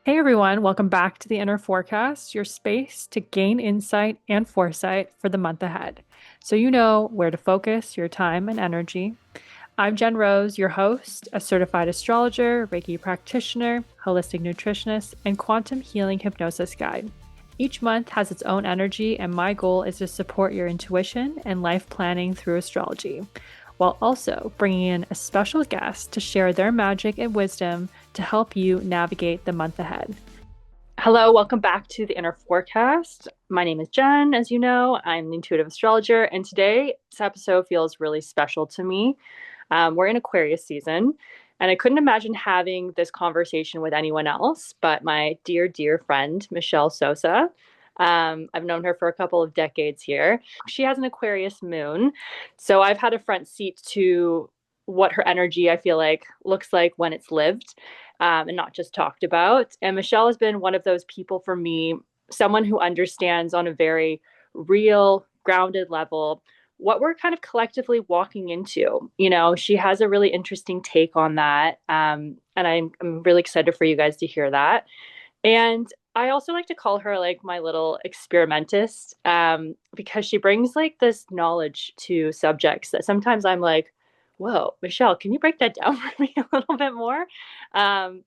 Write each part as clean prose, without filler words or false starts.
Hey everyone, welcome back to the Inner Forecast, your space to gain insight and foresight for the month ahead. So you know where to focus your time and energy. I'm Jen Rose, your host, a certified astrologer, Reiki practitioner, holistic nutritionist, and quantum healing hypnosis guide. Each month has its own energy, and my goal is to support your intuition and life planning through astrology, while also bringing in a special guest to share their magic and wisdom to help you navigate the month ahead. Hello, welcome back to the Inner Forecast. My name is Jen, as you know. I'm the intuitive astrologer, and today this episode feels really special to me. We're in Aquarius season, and I couldn't imagine having this conversation with anyone else but my dear, dear friend, Michelle Sosa. I've known her for a couple of decades here. She has an Aquarius moon, so I've had a front seat to what her energy, I feel like, looks like when it's lived, and not just talked about. And Michelle has been one of those people for me, someone who understands on a very real, grounded level what we're kind of collectively walking into. You know, she has a really interesting take on that. And I'm really excited for you guys to hear that. And I also like to call her like my little experimentist, because she brings like this knowledge to subjects that sometimes I'm like, whoa, Michelle, can you break that down for me a little bit more? Um,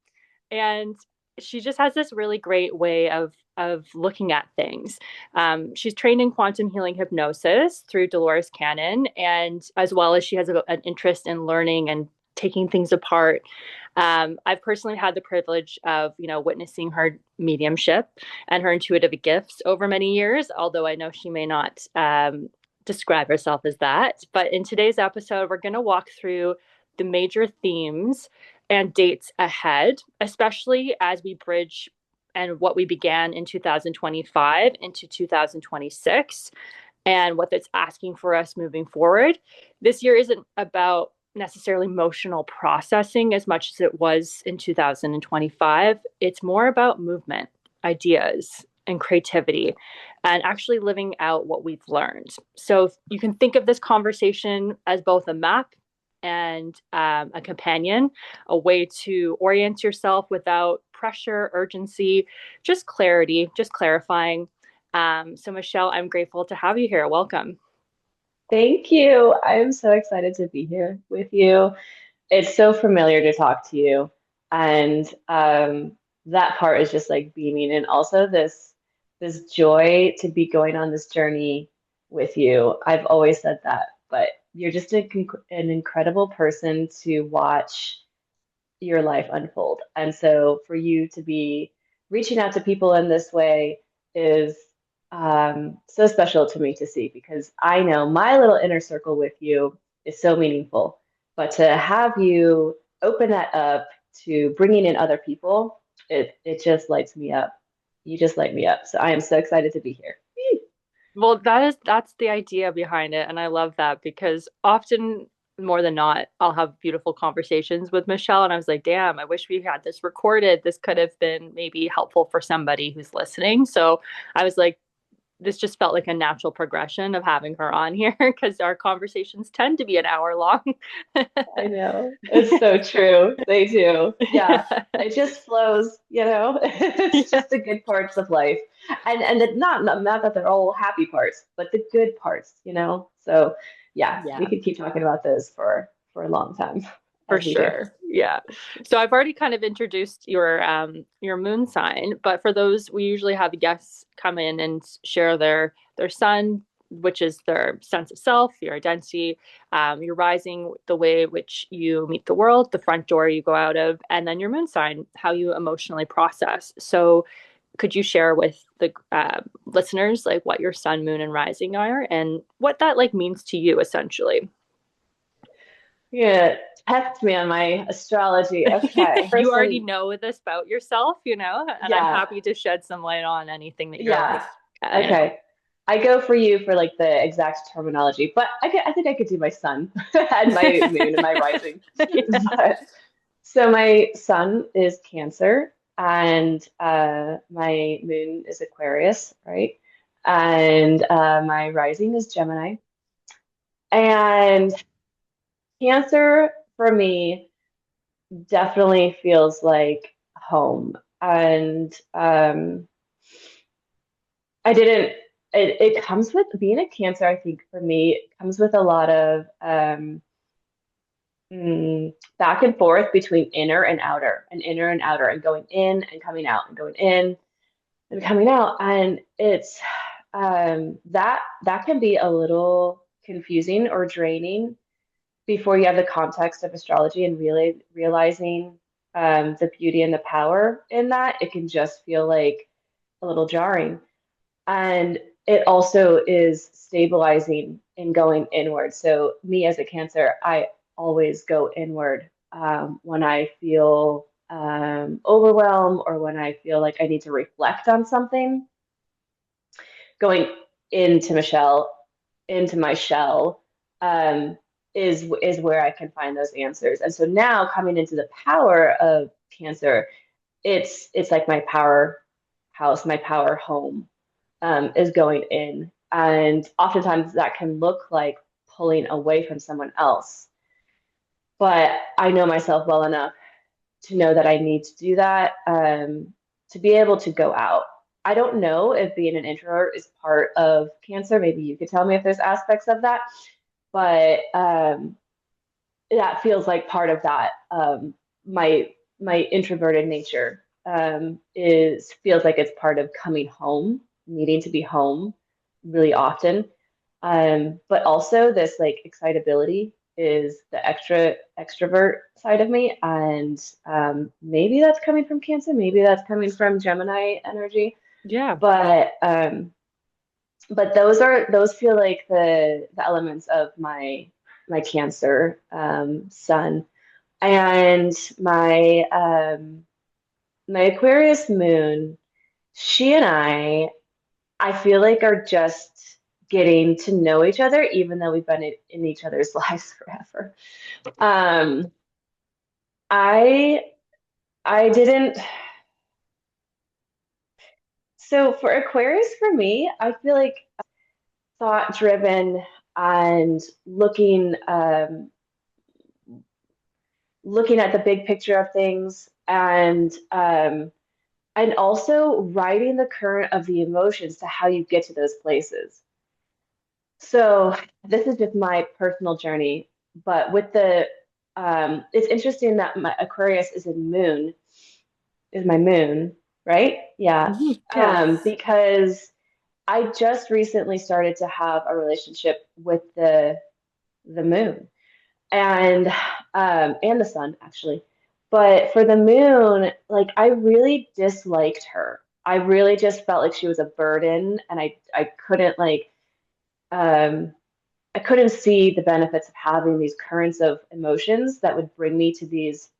and she just has this really great way of looking at things. She's trained in quantum healing hypnosis through Dolores Cannon, and as well as she has an interest in learning and taking things apart. I've personally had the privilege of, witnessing her mediumship and her intuitive gifts over many years, although I know she may not describe herself as that. But in today's episode, we're going to walk through the major themes and dates ahead, especially as we bridge and what we began in 2025 into 2026 and what that's asking for us moving forward. This year isn't about necessarily emotional processing as much as it was in 2025. It's more about movement, ideas, and creativity, and actually living out what we've learned. So you can think of this conversation as both a map and a companion, a way to orient yourself without pressure, urgency, just clarity, just clarifying. So, Michelle, I'm grateful to have you here. Welcome. Thank you. I'm so excited to be here with you. It's so familiar to talk to you. And that part is just like beaming. And also this joy to be going on this journey with you. I've always said that, but you're just an incredible person to watch your life unfold. And so for you to be reaching out to people in this way is so special to me to see because I know my little inner circle with you is so meaningful. But to have you open that up to bringing in other people, it just lights me up. You just light me up. So I am so excited to be here. Well, that's the idea behind it, and I love that because often more than not, I'll have beautiful conversations with Michelle, and I was like, "Damn, I wish we had this recorded. This could have been maybe helpful for somebody who's listening." So I was like, this just felt like a natural progression of having her on here because our conversations tend to be an hour long. I know. It's so true. They do. Yeah. It just flows, you know. It's Yeah. just the good parts of life. And not that they're all happy parts, but the good parts, you know. So yeah, we Yeah. could keep talking about those for a long time, For as we do. sure. Yeah. So I've already kind of introduced your moon sign, but for those we usually have guests come in and share their sun, which is their sense of self, your identity, your rising, the way which you meet the world, the front door you go out of, and then your moon sign, how you emotionally process. So could you share with the listeners like what your sun, moon, and rising are and what that like means to you essentially? Yeah, test me on my astrology. Okay. You So already know this about yourself, and I'm yeah, happy to shed some light on anything that you're like, yeah. you know. Okay. I go for you for like the exact terminology, but I think I could do my sun and my moon and my rising. Yeah. But so my sun is Cancer and my moon is Aquarius, right? And my rising is Gemini. And Cancer for me definitely feels like home. And I didn't, it comes with being a Cancer, I think for me, it comes with a lot of back and forth between inner and outer, and going in and coming out, and going in and coming out. And it's that can be a little confusing or draining before you have the context of astrology and really realizing the beauty and the power in that. It can just feel like a little jarring. And it also is stabilizing and going inward. So, me as a Cancer, I always go inward when I feel overwhelmed, or when I feel like I need to reflect on something. Going into into my shell, um, is where I can find those answers. And so now, coming into the power of Cancer, it's like my power house, my power home, is going in. And oftentimes that can look like pulling away from someone else. But I know myself well enough to know that I need to do that, to be able to go out. I don't know if being an introvert is part of Cancer. Maybe you could tell me if there's aspects of that. But that feels like part of that. My introverted nature is feels like it's part of coming home, needing to be home really often. But also this like excitability is the extrovert side of me, and maybe that's coming from Cancer, maybe that's coming from Gemini energy. Yeah. But those feel like the elements of my Cancer sun. And my Aquarius moon, she and I feel like are just getting to know each other, even though we've been in each other's lives forever. Um, I I didn't. So for Aquarius, for me, I feel like thought driven and looking at the big picture of things, and also riding the current of the emotions to how you get to those places. So this is just my personal journey, but with the it's interesting that my Aquarius is my moon, right? Yeah. Mhm. Yes. Because I just recently started to have a relationship with the moon, and the sun actually. But for the moon, like I really disliked her. I really just felt like she was a burden, and I couldn't um I couldn't see the benefits of having these currents of emotions that would bring me to these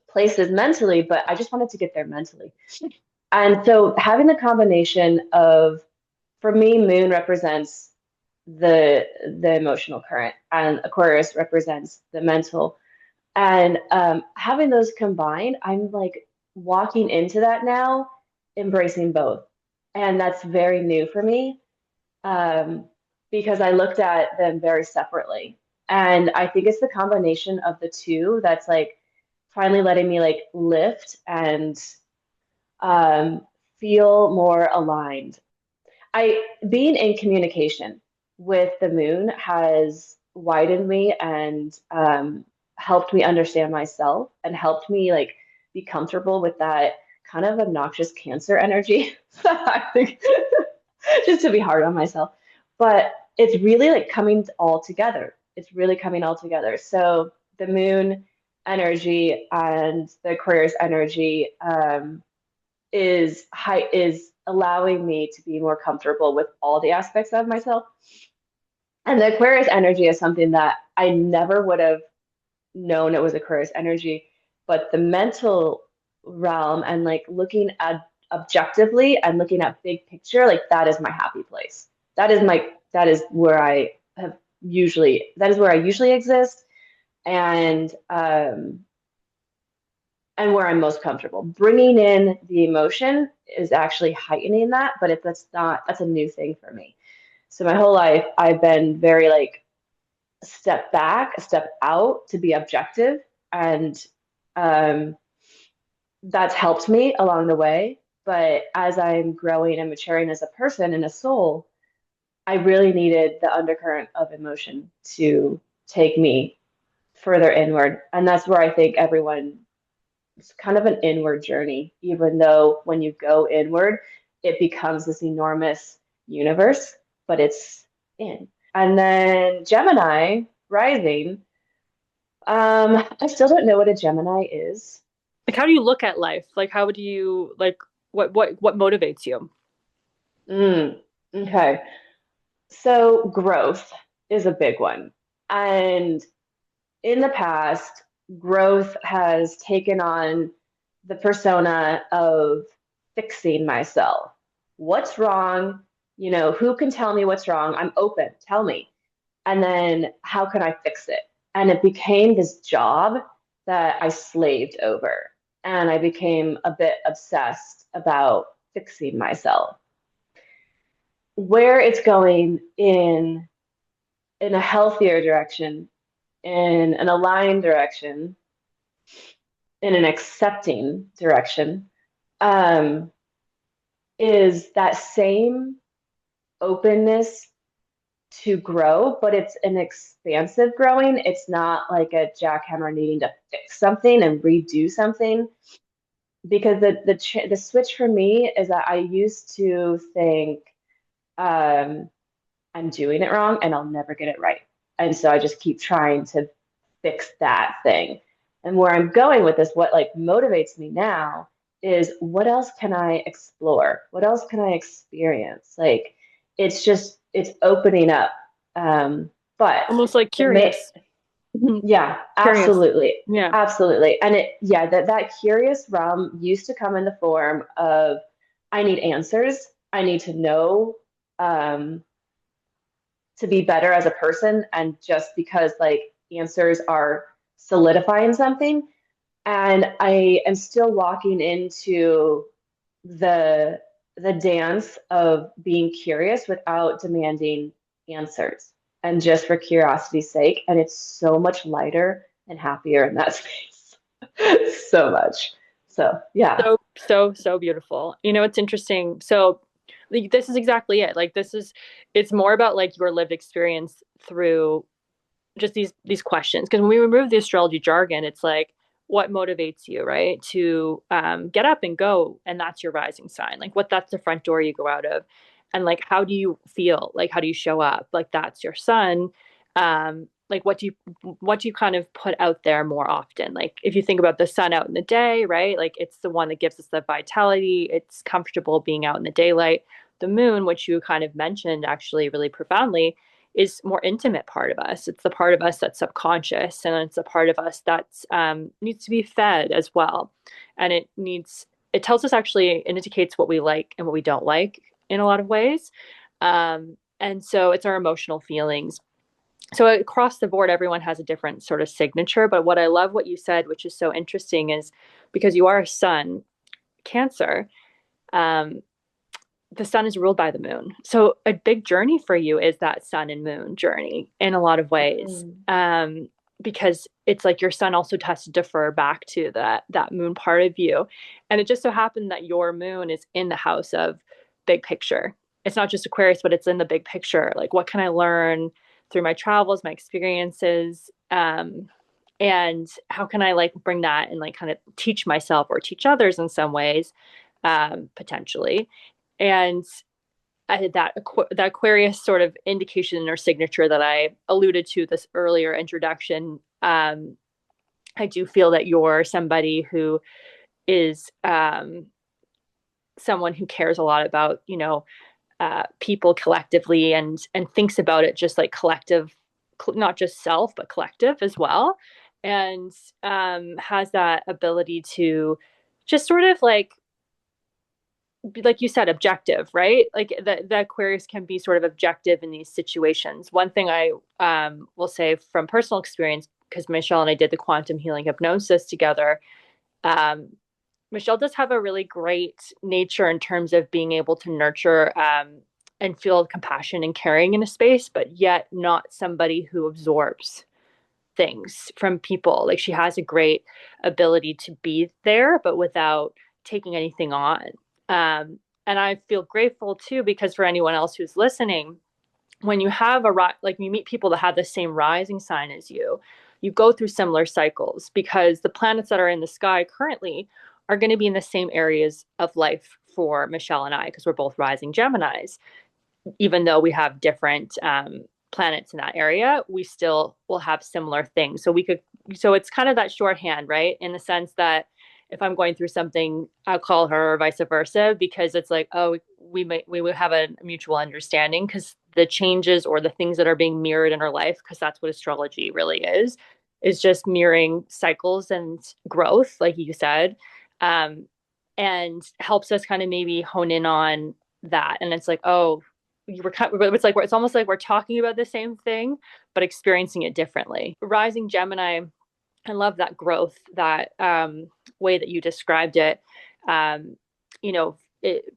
places mentally, but I just wanted to get there mentally. And so having the combination of, for me, moon represents the emotional current, and Aquarius represents the mental. And having those combined, I'm like walking into that now, embracing both. And that's very new for me, um, because I looked at them very separately. And I think it's the combination of the two that's like finally letting me like lift and um, feel more aligned. I being in communication with the moon has widened me and helped me understand myself, and helped me like be comfortable with that kind of obnoxious Cancer energy. I think just to be hard on myself. But it's really like coming all together. It's really coming all together. So the moon energy and the Aquarius energy is allowing me to be more comfortable with all the aspects of myself. And the Aquarius energy is something that I never would have known it was Aquarius energy, but the mental realm and like looking at objectively and looking at big picture, like that is my happy place. That is where that is where I usually exist, and and where I'm most comfortable. Bringing in the emotion is actually heightening that, but that's a new thing for me. So my whole life I've been very like step back, step out to be objective, and um, that's helped me along the way. But as I'm growing and maturing as a person and a soul, I really needed the undercurrent of emotion to take me further inward. And that's where I think everyone, it's kind of an inward journey, even though when you go inward, it becomes this enormous universe, but it's in. And then Gemini rising, I still don't know what a Gemini is. Like, how do you look at life? Like, how would you like what motivates you? Mm, okay. So growth is a big one. And in the past, growth has taken on the persona of fixing myself. What's wrong? You know, who can tell me what's wrong? I'm open. Tell me. And then how can I fix it? And it became this job that I slaved over. And I became a bit obsessed about fixing myself. Where it's going in a healthier direction, in an aligned direction, in an accepting direction, um, is that same openness to grow, but it's an expansive growing. It's not like a jackhammer needing to fix something and redo something. Because the switch for me is that I used to think um, I'm doing it wrong and I'll never get it right, and so I just keep trying to fix that thing. And where I'm going with this, what like motivates me now is what else can I explore? What else can I experience? Like it's opening up. But Almost like the ma curious. Mhm. yeah, Curious. absolutely. Yeah. Absolutely. And it yeah, that curious realm used to come in the form of I need answers. I need to know um to be better as a person, and just because like answers are solidifying something. And I am still walking into the the dance of being curious without demanding answers, and just for curiosity's sake. And it's so much lighter and happier in that space. So much. So yeah. So beautiful. You know, it's interesting. So like, this is exactly it. Like this is it's more about like your lived experience through just these questions. Because when we remove the astrology jargon, it's like what motivates you, right? To get up and go, and that's your rising sign. Like what that's the front door you go out of, and like how do you feel? Like how do you show up? Like that's your sun. Like what do you kind of put out there more often? Like if you think about the sun out in the day, right? Like it's the one that gives us the vitality. It's comfortable being out in the daylight. The moon, which you kind of mentioned actually really profoundly, is more intimate part of us. It's the part of us that's subconscious, and it's a part of us that's needs to be fed as well. And it tells us actually, it indicates what we like and what we don't like in a lot of ways. And so it's our emotional feelings. So across the board, everyone has a different sort of signature. But what I love what you said, which is so interesting, is because you are a sun, Cancer. Um, the sun is ruled by the moon. So a big journey for you is that sun and moon journey in a lot of ways. Mm. Because it's like your sun also has to defer back to that moon part of you. And it just so happened that your moon is in the house of big picture. It's not just Aquarius, but it's in the big picture. Like what can I learn through my travels, my experiences? And how can I like bring that and like kind of teach myself or teach others in some ways, potentially. And that Aquarius sort of indication or signature that I alluded to this earlier introduction. I do feel that you're somebody who is someone who cares a lot about people collectively and thinks about it just like collective, not just self but collective as well, and has that ability to just sort of like you said, objective, right? Like the Aquarius can be sort of objective in these situations. One thing I will say from personal experience, because Michelle and I did the quantum healing hypnosis together, um, Michelle does have a really great nature in terms of being able to nurture and feel compassion and caring in a space, but yet not somebody who absorbs. things from people. Like she has a great ability to be there, but without taking anything on. And I feel grateful too, because for anyone else who's listening, when you have like you meet people that have the same rising sign as you go through similar cycles because the planets that are in the sky currently are going to be in the same areas of life for Michelle and I because we're both rising Geminis. Even though we have different planets in that area, we still will have similar things. So it's kind of that shorthand, right? In the sense that if I'm going through something, I'll call her or vice versa, because it's like, oh, we would have a mutual understanding because the changes or the things that are being mirrored in her life, because that's what astrology really is just mirroring cycles and growth, like you said, um, and helps us kind of maybe hone in on that. And it's like, oh, it's almost like we're talking about the same thing, but experiencing it differently. Rising Gemini, I love that growth, that way that you described it. Um,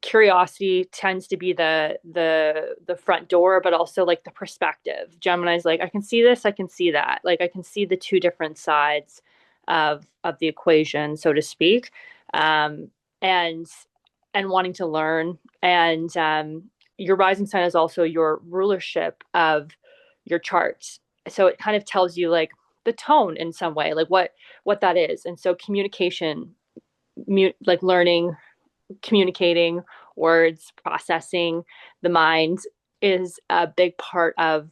Curiosity tends to be the front door, but also like the perspective. Gemini's like, I can see this, I can see that. Like I can see the two different sides of the equation, so to speak, um, and and wanting to learn. And your rising sign is also your rulership of your charts, so it kind of tells you like the tone in some way, like what that is. And so communication, like learning, communicating, words, processing the mind is a big part of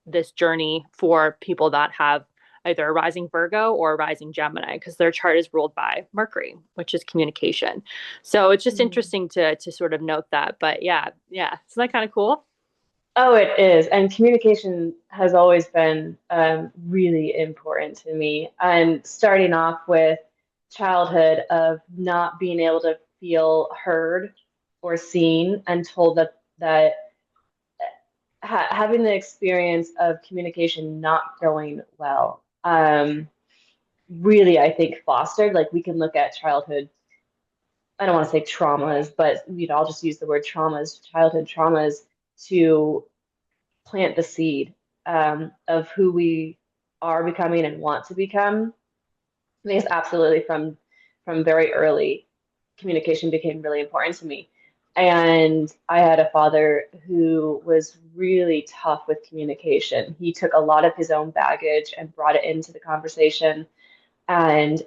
this journey for people that have either a rising Virgo or a rising Gemini, because their chart is ruled by Mercury, which is communication. So it's just Mm. interesting to sort of note that. But yeah, isn't that kind of cool? Oh, it is. And communication has always been really important to me. And starting off with childhood of not being able to feel heard or seen and told that having the experience of communication not going well, really, I think fostered, like we can look at childhood, I don't want to say traumas, but I'll just use the word traumas, childhood traumas to plant the seed of who we are becoming and want to become. Because absolutely from very early, communication became really important to me. And I had a father who was really tough with communication. He took a lot of his own baggage and brought it into the conversation and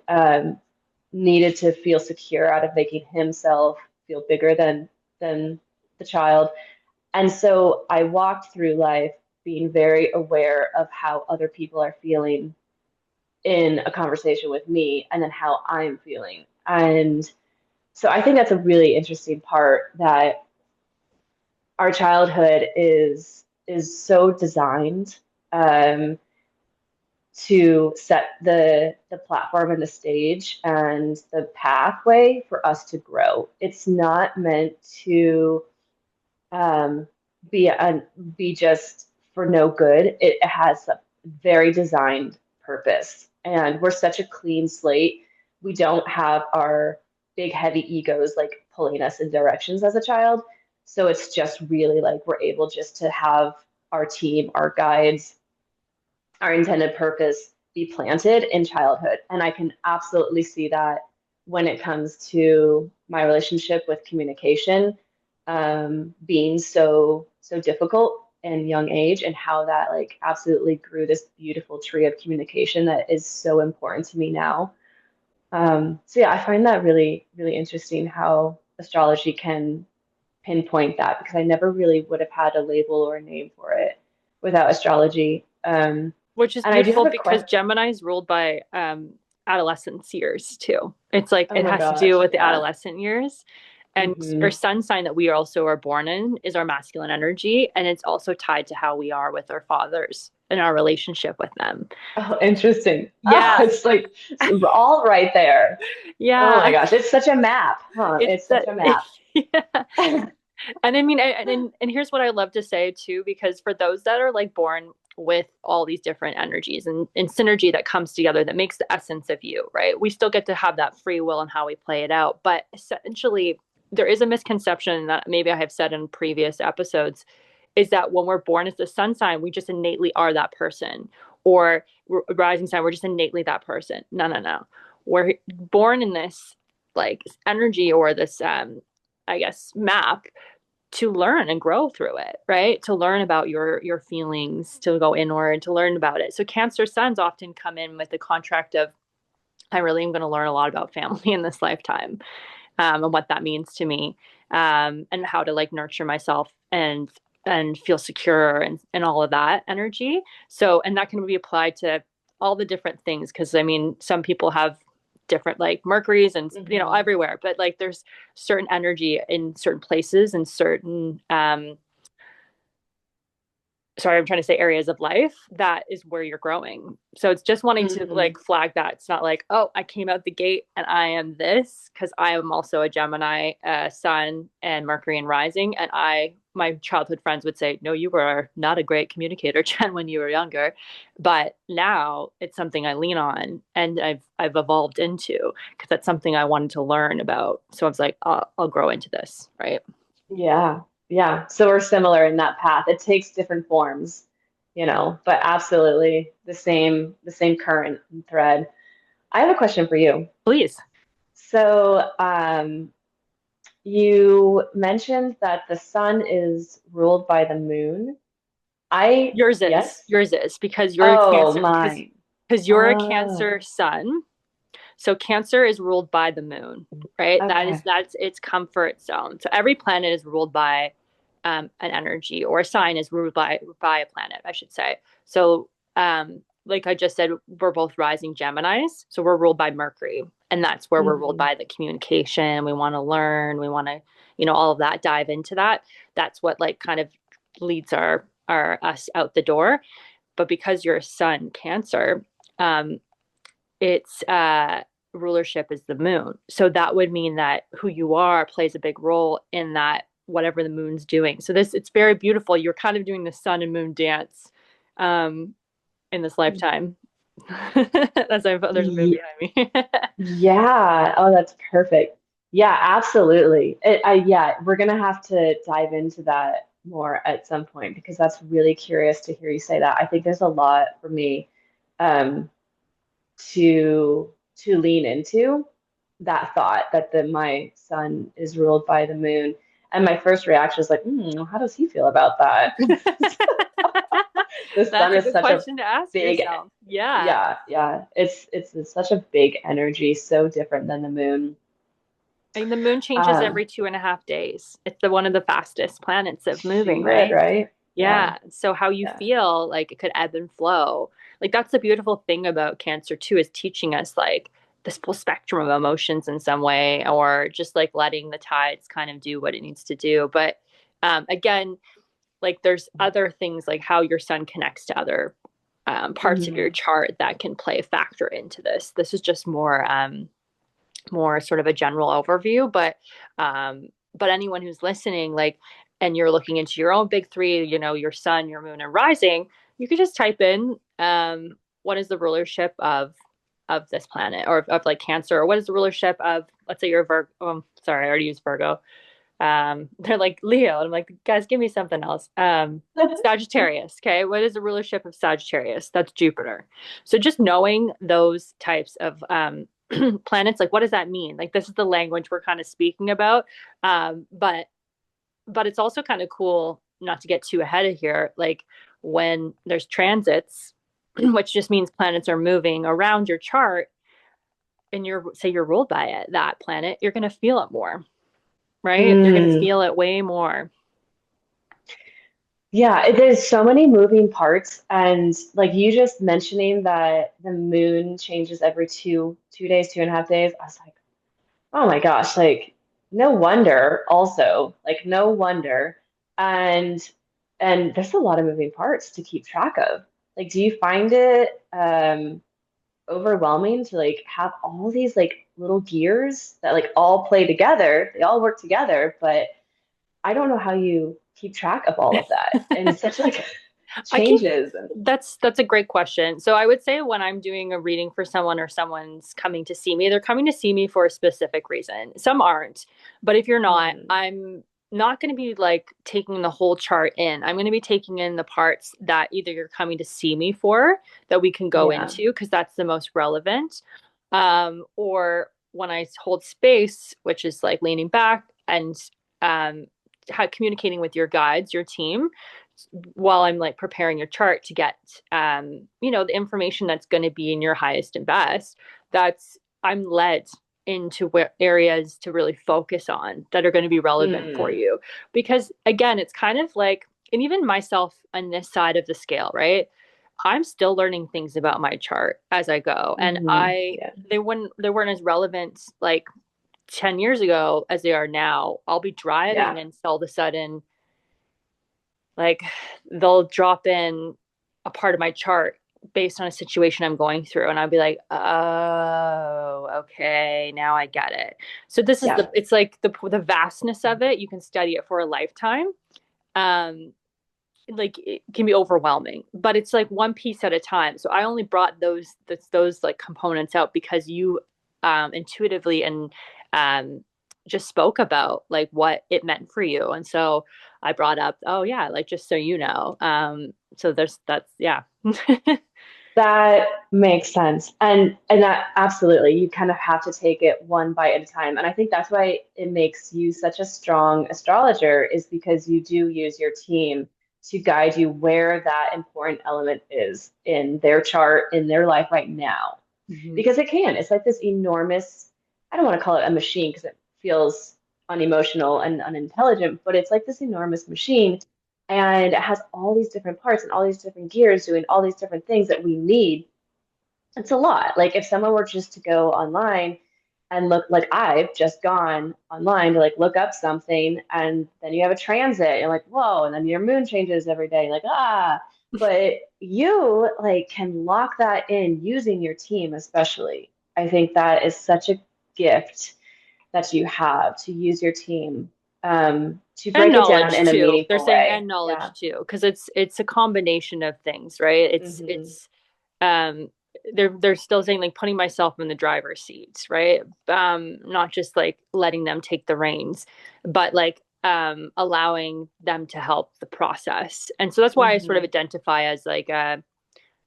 needed to feel secure out of making himself feel bigger than the child. And so I walked through life being very aware of how other people are feeling in a conversation with me and then how I'm feeling. And so I think that's a really interesting part that our childhood is so designed um, to set the platform and the stage and the pathway for us to grow. It's not meant to um, be just for no good. It has a very designed purpose, and we're such a clean slate. We don't have our big heavy egos like pulling us in directions as a child. So it's just really like we're able just to have our team, our guides, our intended purpose be planted in childhood. And I can absolutely see that when it comes to my relationship with communication being so difficult in young age and how that like absolutely grew this beautiful tree of communication that is so important to me now. So yeah, I find that really interesting how astrology can pinpoint that because I never really would have had a label or a name for it without astrology. Which is And I do have beautiful a because question. Gemini is ruled by adolescence years too. It's like Oh it my has to do gosh, with the yeah. adolescent years. And our Hmm. sun sign that we also are born in is our masculine energy. And it's also tied to how we are with our fathers and our relationship with them. Oh, interesting. Oh, Yeah. it's like it's all right there. Oh my Yeah. gosh, it's such a map, huh? It's It's such that, a map. yeah. And I mean, and here's what I love to say too, because for those that are like born with all these different energies and synergy that comes together that makes the essence of you, right? We still get to have that free will and how we play it out. But essentially, there is a misconception that maybe I have said in previous episodes is that when we're born as the sun sign, we just innately are that person. or rising sign, we're just innately that person. No, no, no. We're born in this like energy or this, I guess, map to learn and grow through it, right? To learn about your feelings, to go inward, to learn about it. So Cancer suns often come in with the contract of, I really am going to learn a lot about family in this lifetime, and what that means to me, and how to like nurture myself and feel secure and all of that energy. So, and that can be applied to all the different things. Cause I mean, some people have different like Mercury's and, Hmm. everywhere, but like there's certain energy in certain places and certain, sorry, I'm trying to say areas of life that is where you're growing. So it's just wanting to Hmm. like flag that. It's not like, oh, I came out the gate and I am this, because I am also a Gemini, sun and Mercury and rising. And my childhood friends would say, no, you were not a great communicator, Jen, when you were younger. But now it's something I lean on and I've evolved into, because that's something I wanted to learn about. So I was like, I'll grow into this. Right. Yeah. Yeah. So we're similar in that path. It takes different forms, but absolutely the same current and thread. I have a question for you. Please. So, you mentioned that the sun is ruled by the moon. Yes? Yours is because you're a Oh, Cancer, mine. because you're a Oh, Cancer sun. So Cancer is ruled by the moon, right? okay. That's its comfort zone. So every planet is ruled by, an energy, or a sign is ruled by a planet, I should say. So, like I just said, we're both rising Geminis, so we're ruled by Mercury, and that's where we're ruled Hmm. by the communication. We want to learn. We want to, all of that. Dive into that. That's what like kind of leads our us out the door. But because you're a Sun Cancer, um, its rulership is the moon. So that would mean that who you are plays a big role in that, whatever the moon's doing. So this, it's very beautiful. You're kind of doing the sun and moon dance, um, in this lifetime. There's a moon Ye- behind me. Yeah. Oh, that's perfect. Yeah, absolutely. Yeah, we're gonna have to dive into that more at some point because that's really curious to hear you say that. I think there's a lot for me um, to lean into that thought that my sun is ruled by the moon. And my first reaction is like, how does he feel about that? The sun That's a is good such a question to ask big, yourself. Yeah. yeah, yeah. It's such a big energy, so different than the moon. I mean, the moon changes Um, every 2.5 days. It's one of the fastest planets of moving, she would, right? right? Yeah, Yeah. So how you yeah. feel, like it could ebb and flow. Like that's the beautiful thing about Cancer too, is teaching us like this full spectrum of emotions in some way, or just like letting the tides kind of do what it needs to do. But, again, like there's other things like how your sun connects to other, parts of your Hmm. chart that can play a factor into this. This is just more sort of a general overview, but anyone who's listening, like, and you're looking into your own big three, your sun, your moon, and rising, you could just type in, what is the rulership of this planet, or of like Cancer, or what is the rulership of, let's say you're a Virgo. Sorry, I already used Virgo. They're like Leo, and I'm like, guys, give me something else. Sagittarius. Okay, what is the rulership of Sagittarius? That's Jupiter. So just knowing those types of, planets, like what does that mean? Like this is the language we're kind of speaking about, but it's also kind of cool, not to get too ahead of here. Like when there's transits, which just means planets are moving around your chart, and you're ruled by that planet, you're going to feel it more, right? You're going to Mm. feel it way more. Yeah, there's so many moving parts, and like you just mentioning that the moon changes every two days, 2.5 days. I was like, oh my gosh, like no wonder. Also, like no wonder, and there's a lot of moving parts to keep track of. Like, do you find it overwhelming to like have all these like little gears that like all play together? They all work together, but I don't know how you keep track of all of that. And it's such like I keep changes and That's a great question. So I would say when I'm doing a reading for someone, or someone's coming to see me, they're coming to see me for a specific reason. Some aren't, but if you're not, mm, I'm not going to be like taking the whole chart in. I'm going to be taking in the parts that either you're coming to see me for that we can go Yeah. into because that's the most relevant. Or when I hold space, which is like leaning back and um, communicating with your guides, your team, while I'm like preparing your chart to get, the information that's going to be in your highest and best. That's I'm led into where areas to really focus on that are going to be relevant for Mm. you. Because again, it's kind of like, and even myself on this side of the scale, right? I'm still learning things about my chart as I go. And Yeah. they weren't as relevant like 10 years ago as they are now. I'll be Yeah. driving and all of a sudden, like, they'll drop in a part of my chart based on a situation I'm going through. And I'll be like, oh, okay, now I get it. So this is Yeah. it's like the vastness of it. You can study it for a lifetime. Um, like it can be overwhelming, but it's like one piece at a time. So I only brought those like components out because you intuitively and um just spoke about like what it meant for you. And so I brought up, oh yeah, like just so you know. So that's yeah. That makes sense. And that absolutely, you kind of have to take it one bite at a time. And I think that's why it makes you such a strong astrologer is because you do use your team to guide you where that important element is in their chart, in their life right now. Mhm. Because it can. It's like this enormous, I don't want to call it a machine because it feels unemotional and unintelligent, but it's like this enormous machine and it has all these different parts and all these different gears doing all these different things that we need. It's a lot. Like if someone were just to go online and look, like I've just gone online to like look up something, and then you have a transit, and you're like, whoa, and then your moon changes every day, like ah. But you like can lock that in using your team, especially. I think that is such a gift that you have to use your team to And break it down knowledge in a too. They're meaningful saying way. and Yeah. knowledge too, because it's a combination of things, right? It's Hmm. it's um they're still saying like putting myself in the driver's seat, right? Not just like letting them take the reins, but like allowing them to help the process. And so that's why I sort of Hmm. identify as like a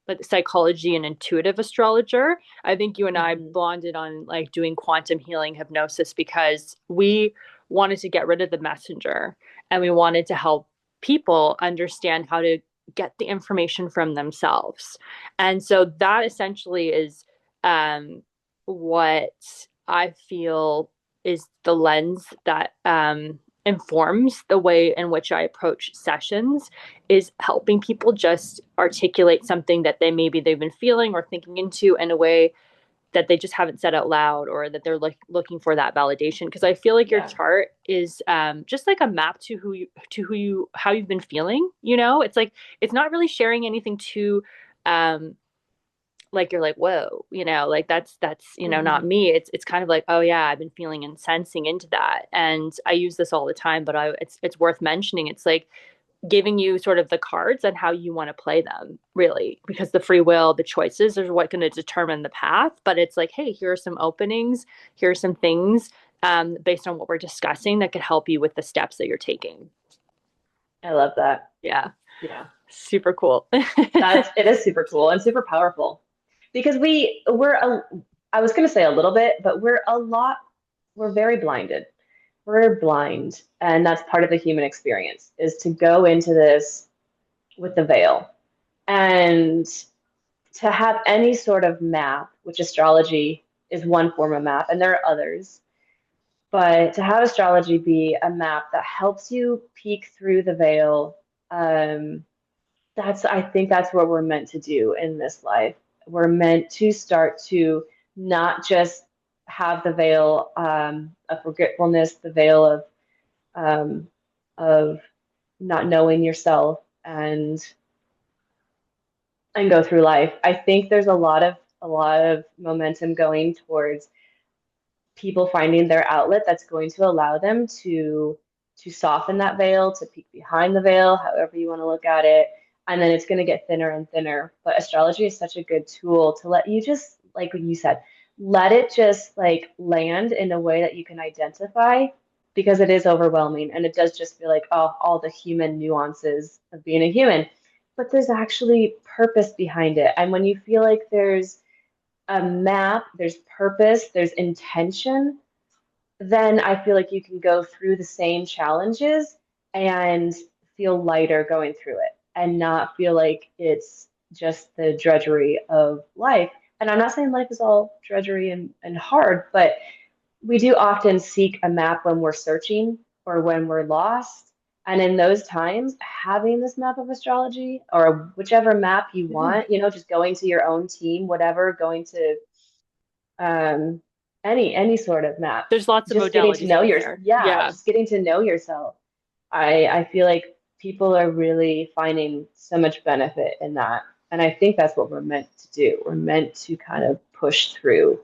like psychology and intuitive astrologer. I think you and I Hmm. bonded on like doing quantum healing hypnosis because we wanted to get rid of the messenger and we wanted to help people understand how to get the information from themselves. And so that essentially is what I feel is the lens that informs the way in which I approach sessions is helping people just articulate something that they've been feeling or thinking into in a way that they just haven't said out loud or that they're looking for that validation because I feel like your Yeah. chart is just like a map to who you how you've been feeling, you know. It's like it's not really sharing anything too um like you're like whoa, you know, like that's not Hmm. me. It's kind of like, oh yeah, I've been feeling and sensing into that, and I use this all the time, but it's worth mentioning. It's like giving you sort of the cards and how you want to play them, really, because the free will, the choices are what going to determine the path. But it's like, hey, here are some openings, here are some things based on what we're discussing that could help you with the steps that you're taking. I love that. Yeah, Yeah. super cool. It is super cool and super powerful because I was going to say a little bit, but we're very blinded. We're blind, and that's part of the human experience is to go into this with the veil and to have any sort of map, which astrology is one form of map, and there are others, but to have astrology be a map that helps you peek through the veil, um, I think that's what we're meant to do in this life. We're meant to start to not just have the veil of forgetfulness, the veil um, of not knowing yourself and go through life. I think there's a lot of momentum going towards people finding their outlet that's going to allow them to soften that veil, to peek behind the veil, however you want to look at it. And then it's going to get thinner and thinner. But astrology is such a good tool to let you just, like you said, let it just like land in a way that you can identify because it is overwhelming and it does just feel like, oh, all the human nuances of being a human. But there's actually purpose behind it. And when you feel like there's a map, there's purpose, there's intention, then I feel like you can go through the same challenges and feel lighter going through it and not feel like it's just the drudgery of life. And I'm not saying life is all drudgery and hard, but we do often seek a map when we're searching or when we're lost. And in those times, having this map of astrology or whichever map you Mhm. want, just going to your own team, whatever, going to um, any sort of map, There's lots of just getting to modalities know out your, there. yeah, Yeah. just getting to know yourself. I feel like people are really finding so much benefit in that. And I think that's what we're meant to do. We're meant to kind of push through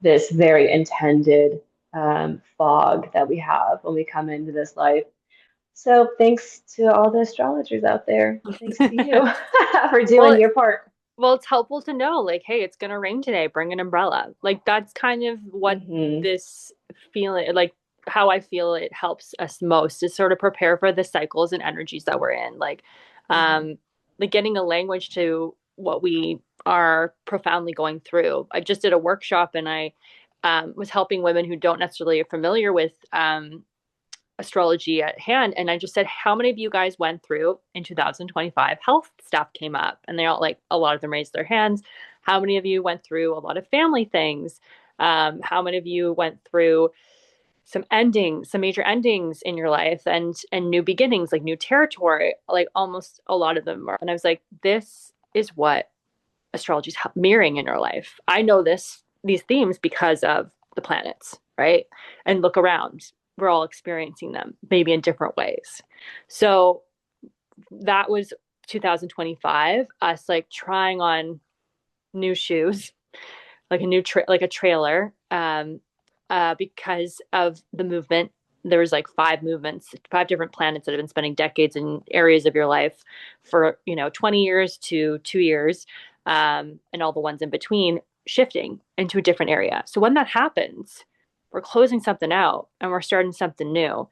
this very intended fog that we have when we come into this life. So thanks to all the astrologers out there. Thanks to you for Well, doing your part. Well, it's helpful to know, like, hey, it's gonna rain today. Bring an umbrella. Like that's kind of what Hmm. this feeling, like how I feel it helps us most is sort of prepare for the cycles and energies that we're in. Hmm. Um, like getting a language to what we are profoundly going through. I just did a workshop and I was helping women who don't necessarily are familiar with astrology at hand. And I just said, how many of you guys went through in 2025 health stuff came up? And they all like, a lot of them raised their hands. How many of you went through a lot of family things? How many of you went through some endings, some major endings in your life and new beginnings, like new territory? Like almost a lot of them are. And I was like, this is what astrology is mirroring in your life. I know these themes because of the planets, right? And look around. We're all experiencing them, maybe in different ways. So that was 2025, us like trying on new shoes, like like a trailer, because of the movement. There was like five movements, five different planets that have been spending decades in areas of your life for 20 years to 2 years, and all the ones in between shifting into a different area. So when that happens, we're closing something out and we're starting something new.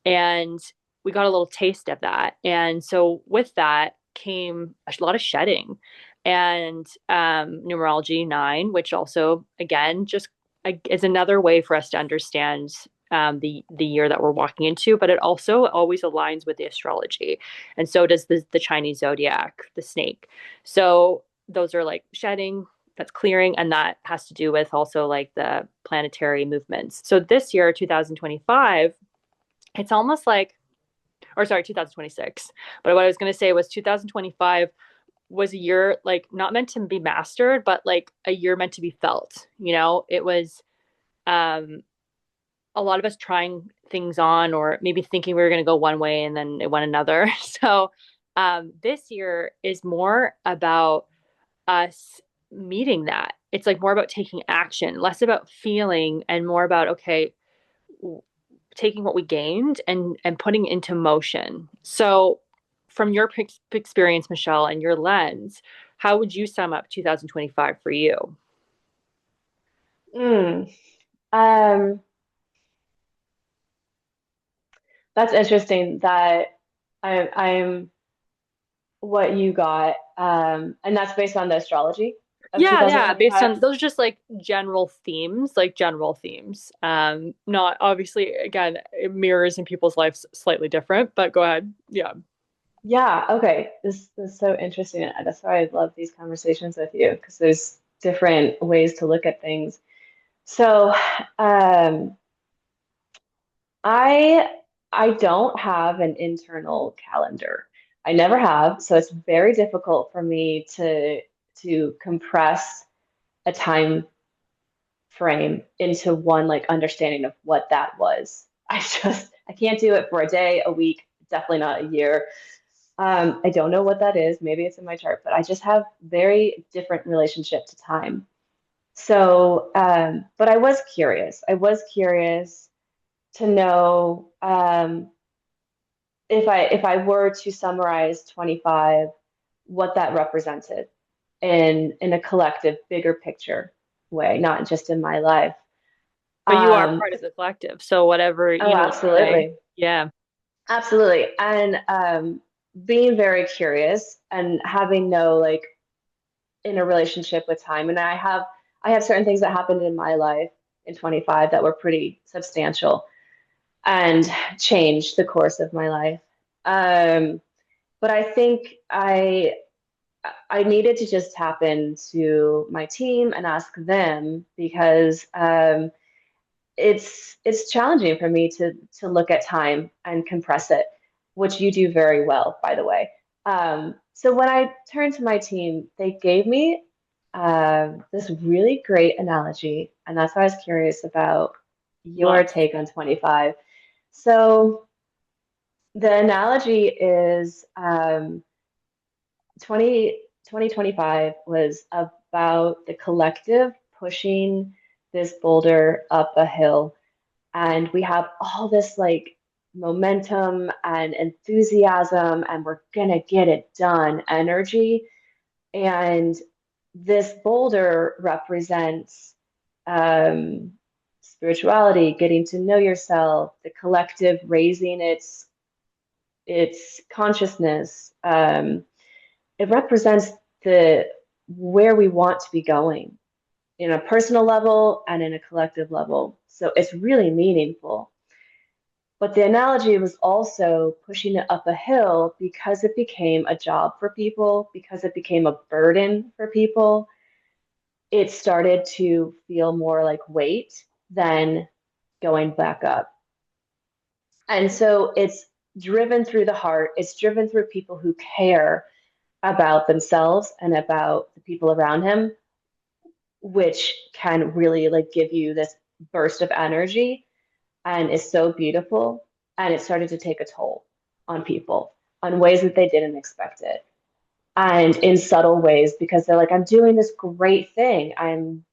And we got a little taste of that. And so with that came a lot of shedding and numerology 9, which also, again, just is another way for us to understand the year that we're walking into, but it also always aligns with the astrology. And so does the Chinese zodiac, the snake. So those are like shedding, that's clearing, and that has to do with also like the planetary movements. So this year, 2025, it's almost like, or sorry, 2026. But what I was going to say was 2025 was a year like not meant to be mastered, but like a year meant to be felt. It was um, a lot of us trying things on, or maybe thinking we were going to go one way and then it went another. So this year is more about us meeting that. It's like more about taking action, less about feeling, and more about, okay, taking what we gained and putting it into motion. So, from your experience, Michelle, and your lens, how would you sum up 2025 for you? Mm. Um, that's interesting that I'm what you got, and that's based on the astrology of Yeah, yeah, based 2025. on those are just like general themes, like general themes. Not obviously, again, it mirrors in people's lives slightly different, but go ahead. Yeah. Yeah, okay. This is so interesting. That's why I love these conversations with you because there's different ways to look at things. So, um, I I don't have an internal calendar. I never have, so it's very difficult for me to compress a time frame into one like understanding of what that was. I can't do it for a day, a week, definitely not a year. I don't know what that is. Maybe it's in my chart, but I just have very different relationship to time. So, but I was curious. I was curious to know if I were to summarize 25, what that represented in a collective, bigger picture way, not just in my life. But you are Um, part of the collective. So whatever, oh, you say. absolutely. Yeah. Absolutely. And being very curious and having no like in a relationship with time. And I have certain things that happened in my life in 25 that were pretty substantial and changed the course of my life. Um, but I think I needed to just tap into my team and ask them because it's challenging for me to look at time and compress it, which you do very well, by the way. So when I turned to my team, they gave me this really great analogy, and that's why I was curious about your Love. take on 25. So the analogy is 20 2025 was about the collective pushing this boulder up a hill, and we have all this like momentum and enthusiasm and we're gonna get it done energy, and this boulder represents um, spirituality, getting to know yourself, the collective raising its consciousness. It represents the where we want to be going in a personal level and in a collective level. So it's really meaningful. But the analogy was also pushing it up a hill because it became a job for people, because it became a burden for people. It started to feel more like weight than going back up. And so it's driven through the heart, it's driven through people who care about themselves and about the people around him, which can really like give you this burst of energy and is so beautiful. And it started to take a toll on people on ways that they didn't expect it. And in subtle ways, because they're like, I'm doing this great thing. I'm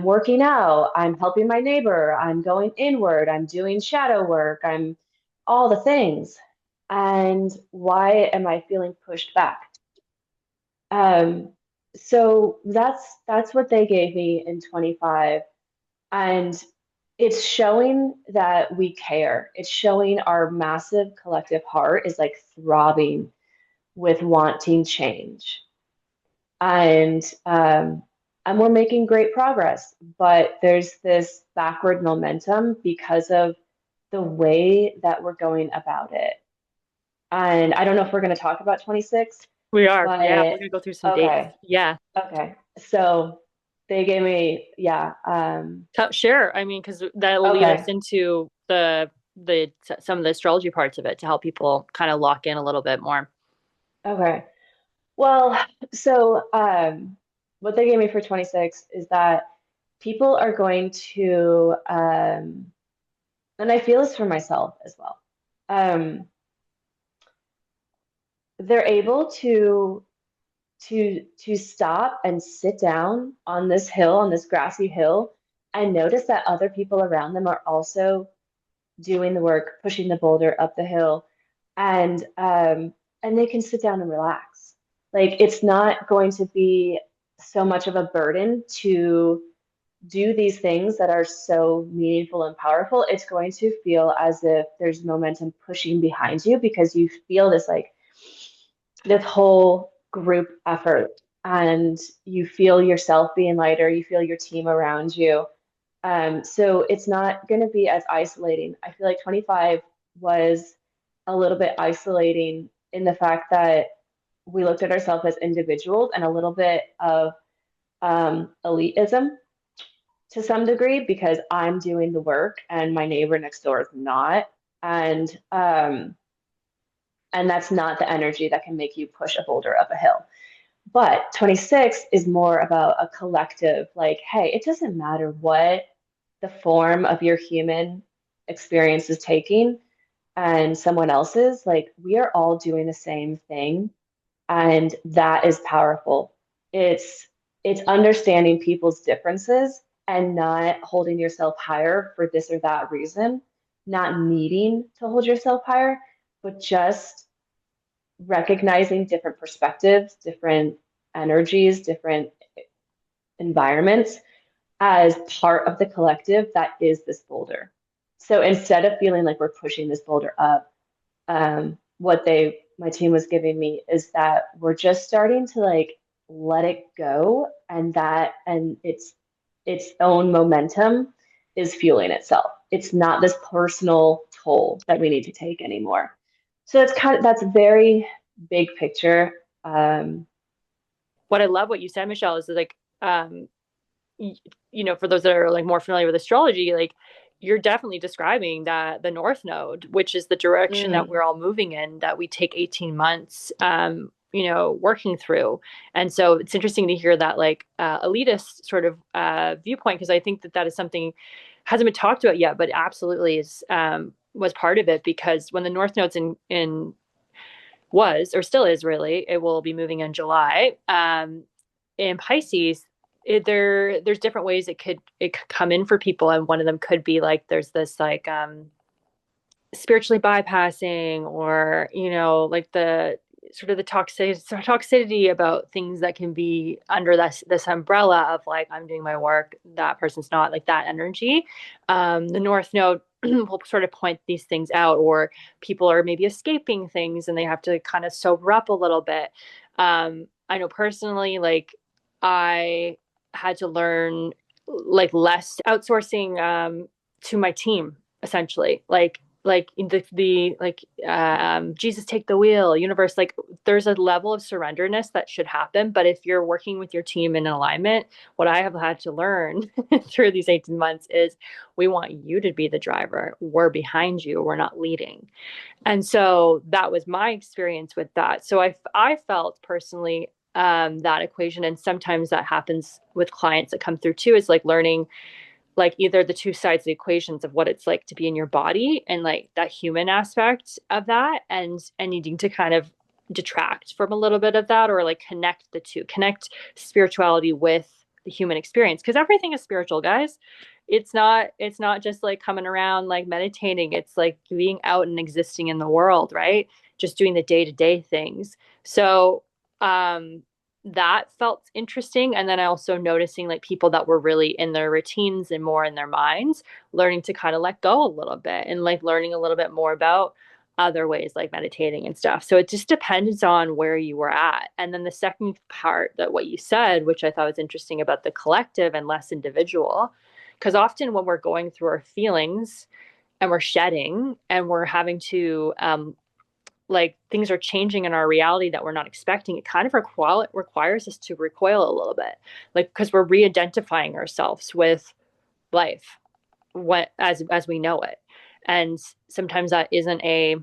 working out, I'm helping my neighbor, I'm going inward, I'm doing shadow work, I'm all the things. And why am I feeling pushed back? Um, so that's what they gave me in 25. And it's showing that we care. It's showing our massive collective heart is like throbbing with wanting change. And and we're making great progress, but there's this backward momentum because of the way that we're going about it. And I don't know if we're going to talk about 26, We are. Yeah, we're but gonna go through some dates. okay. Yeah. Okay. So they gave me, yeah. Share. I mean, because that'll lead us Okay. into the some of the astrology parts of it to help people kind of lock in a little bit more. Okay. Well, so what they gave me for 26 is that people are going to, and I feel this for myself as well. Um, they're able to stop and sit down on this hill, on this grassy hill, and notice that other people around them are also doing the work, pushing the boulder up the hill, and they can sit down and relax. Like it's not going to be so much of a burden to do these things that are so meaningful and powerful. It's going to feel as if there's momentum pushing behind you because you feel this like this whole group effort, and you feel yourself being lighter, you feel your team around you. So it's not going to be as isolating. I feel like 25 was a little bit isolating in the fact that we looked at ourselves as individuals and a little bit of elitism to some degree because I'm doing the work and my neighbor next door is not. And and that's not the energy that can make you push a boulder up a hill. But 26 is more about a collective, like, hey, it doesn't matter what the form of your human experience is taking and someone else's, like, we are all doing the same thing. And that is powerful. It's it's understanding people's differences and not holding yourself higher for this or that reason, not needing to hold yourself higher, but just recognizing different perspectives, different energies, different environments, as part of the collective that is this boulder. So instead of feeling like we're pushing this boulder up, what my team was giving me is that we're just starting to like let it go, and its own momentum is fueling itself. It's not this personal toll that we need to take anymore. So that's very big picture. What I love what you said, Michelle, is like, y- for those that are like more familiar with astrology, like you're definitely describing that the North Node, which is the direction that mm, we're all moving in, that we take 18 months, working through. And so it's interesting to hear that like elitist sort of viewpoint, because I think that that is something hasn't been talked about yet, but absolutely is was part of it because when the North Node's in was or still is really, it will be moving in July. In Pisces, there's different ways it could come in for people, and one of them could be like there's this like spiritually bypassing, or like the sort of the toxicity about things that can be under this umbrella of like I'm doing my work, that person's not, like that energy. The North Node will sort of point these things out, or people are maybe escaping things and they have to kind of sober up a little bit. I know personally, like I had to learn like less outsourcing to my team, essentially, like in the like Jesus take the wheel universe, like there's a level of surrenderness that should happen. But if you're working with your team in alignment, what I have had to learn through these 18 months is we want you to be the driver, we're behind you, we're not leading. And so that was my experience with that. So I felt personally that equation, and sometimes that happens with clients that come through too, is like learning like either the two sides of the equations of what it's like to be in your body and like that human aspect of that, and needing to kind of detract from a little bit of that, or like connect the two, connect spirituality with the human experience, because everything is spiritual, guys. It's not just like coming around like meditating, it's like being out and existing in the world, right? Just doing the day-to-day things. So that felt interesting. And then I also noticing like people that were really in their routines and more in their minds, learning to kind of let go a little bit, and like learning a little bit more about other ways like meditating and stuff. So it just depends on where you were at. And then the second part, that what you said, which I thought was interesting about the collective and less individual, because often when we're going through our feelings and we're shedding and we're having to like things are changing in our reality that we're not expecting, it kind of requires us to recoil a little bit, like because we're re-identifying ourselves with life, what as we know it. And sometimes that isn't a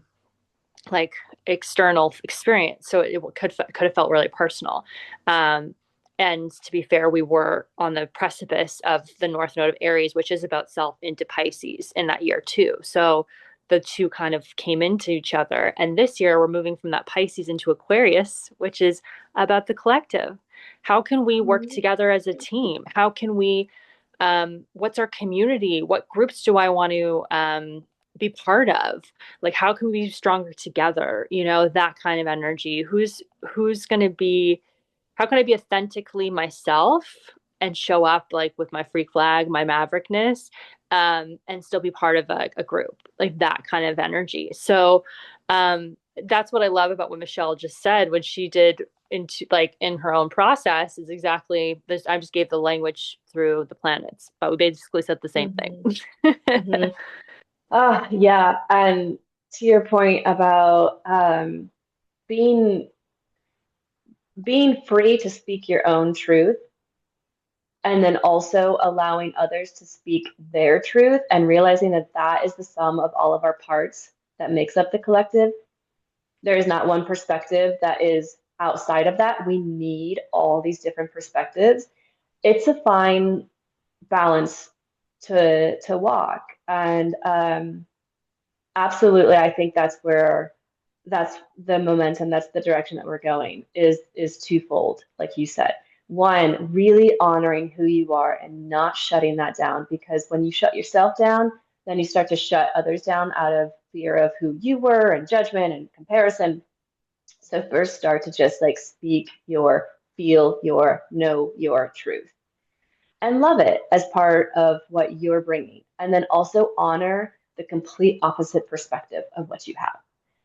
like external experience, so it could have felt really personal. um, and to be fair, we were on the precipice of the North Node of Aries, which is about self, into Pisces in that year too. So the two kind of came into each other. And this year we're moving from that Pisces into Aquarius, which is about the collective. How can we work mm, together as a team? How can we what's our community? What groups do I want to be part of? Like how can we be stronger together, that kind of energy. Who's going to be, how can I be authentically myself and show up like with my freak flag, my maverickness, and still be part of a group, like that kind of energy. So that's what I love about what Michelle just said when she did into like in her own process, is exactly this. I just gave the language through the planets, but we basically said the same mhm, thing. mhm. Yeah. And to your point about being being free to speak your own truth, and then also allowing others to speak their truth, and realizing that that is the sum of all of our parts that makes up the collective. There is not one perspective that is outside of that. We need all these different perspectives. It's a fine balance to walk. And absolutely, I think that's the momentum, that's the direction that we're going, is twofold, like you said. One, really honoring who you are and not shutting that down, because when you shut yourself down, then you start to shut others down out of fear of who you were and judgment and comparison. So first start to just like speak your, feel your, know your truth. and love it as part of what you're bringing. And then also honor the complete opposite perspective of what you have.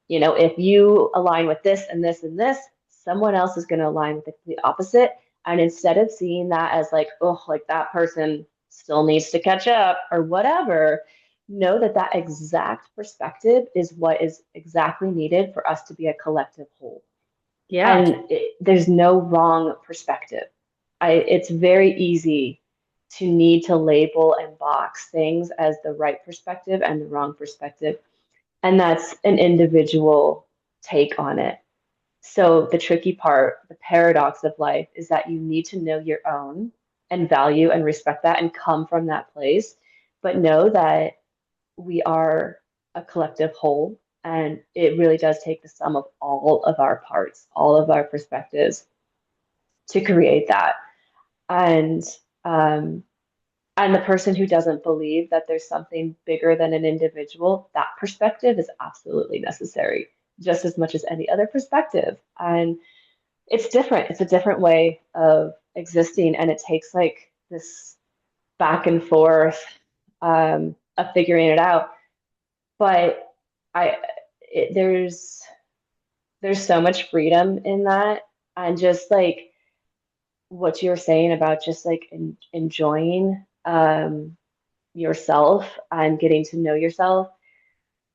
You know, if you align with this and this and this, someone else is going to align with the complete opposite. And instead of seeing that as like, oh, like that person still needs to catch up or whatever, know that that exact perspective is what is exactly needed for us to be a collective whole. Yeah. And there's no wrong perspective. It's very easy to need to label and box things as the right perspective and the wrong perspective. And that's an individual take on it. So the tricky part, the paradox of life, is that you need to know your own and value and respect that and come from that place, but know that we are a collective whole. And it really does take the sum of all of our parts, all of our perspectives to create that. And um, and the person who doesn't believe that there's something bigger than an individual, that perspective is absolutely necessary, just as much as any other perspective. And it's different. It's a different way of existing, and it takes like this back and forth of figuring it out. But I, there's so much freedom in that, and just like what you're saying about just like enjoying yourself and getting to know yourself.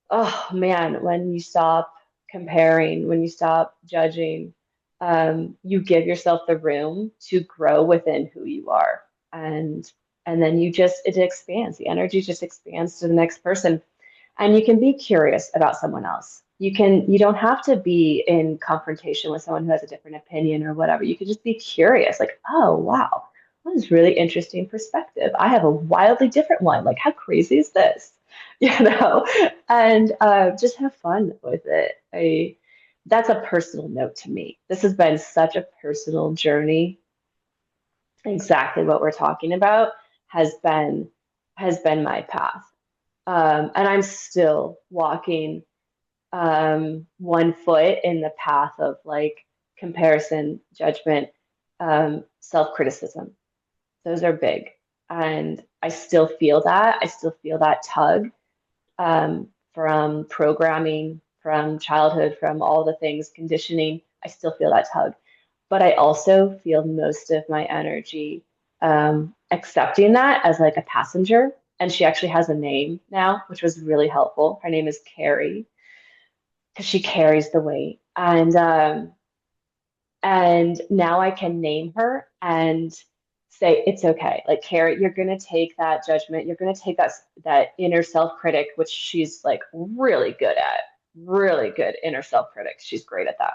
Oh man, when you stop comparing, when you stop judging, you give yourself the room to grow within who you are. And and then you just it expands. The energy just expands to the next person. And you can be curious about someone else. You don't have to be in confrontation with someone who has a different opinion or whatever. You could just be curious, like, oh wow, that is really interesting perspective. I have a wildly different one. Like, how crazy is this? You know, and just have fun with it. That's a personal note to me. This has been such a personal journey. Exactly what we're talking about has been has been my path. And I'm still walking one foot in the path of like comparison, judgment, self-criticism. Those are big. And I still feel that. I still feel that tug from programming, from childhood, from all the things, conditioning. I still feel that tug. But I also feel most of my energy accepting that as like a passenger. And she actually has a name now, which was really helpful. Her name is Carrie because she carries the weight. And now I can name her and say it's okay. Like Carrie, you're gonna take that judgment. You're gonna take that inner self critic, which she's like really good at. Really good inner self critic. She's great at that.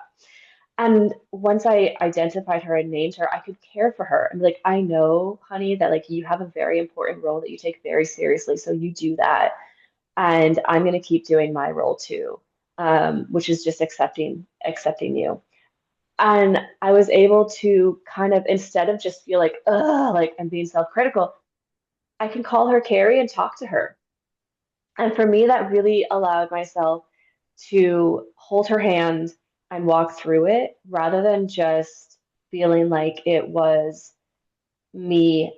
And once I identified her and named her, I could care for her. And like, I know, honey, that like you have a very important role that you take very seriously. So you do that. And I'm gonna keep doing my role too, which is just accepting you. And I was able to kind of, instead of just feel like, ugh, like I'm being self-critical, I can call her Carrie and talk to her. And for me, that really allowed myself to hold her hand and walk through it rather than just feeling like it was me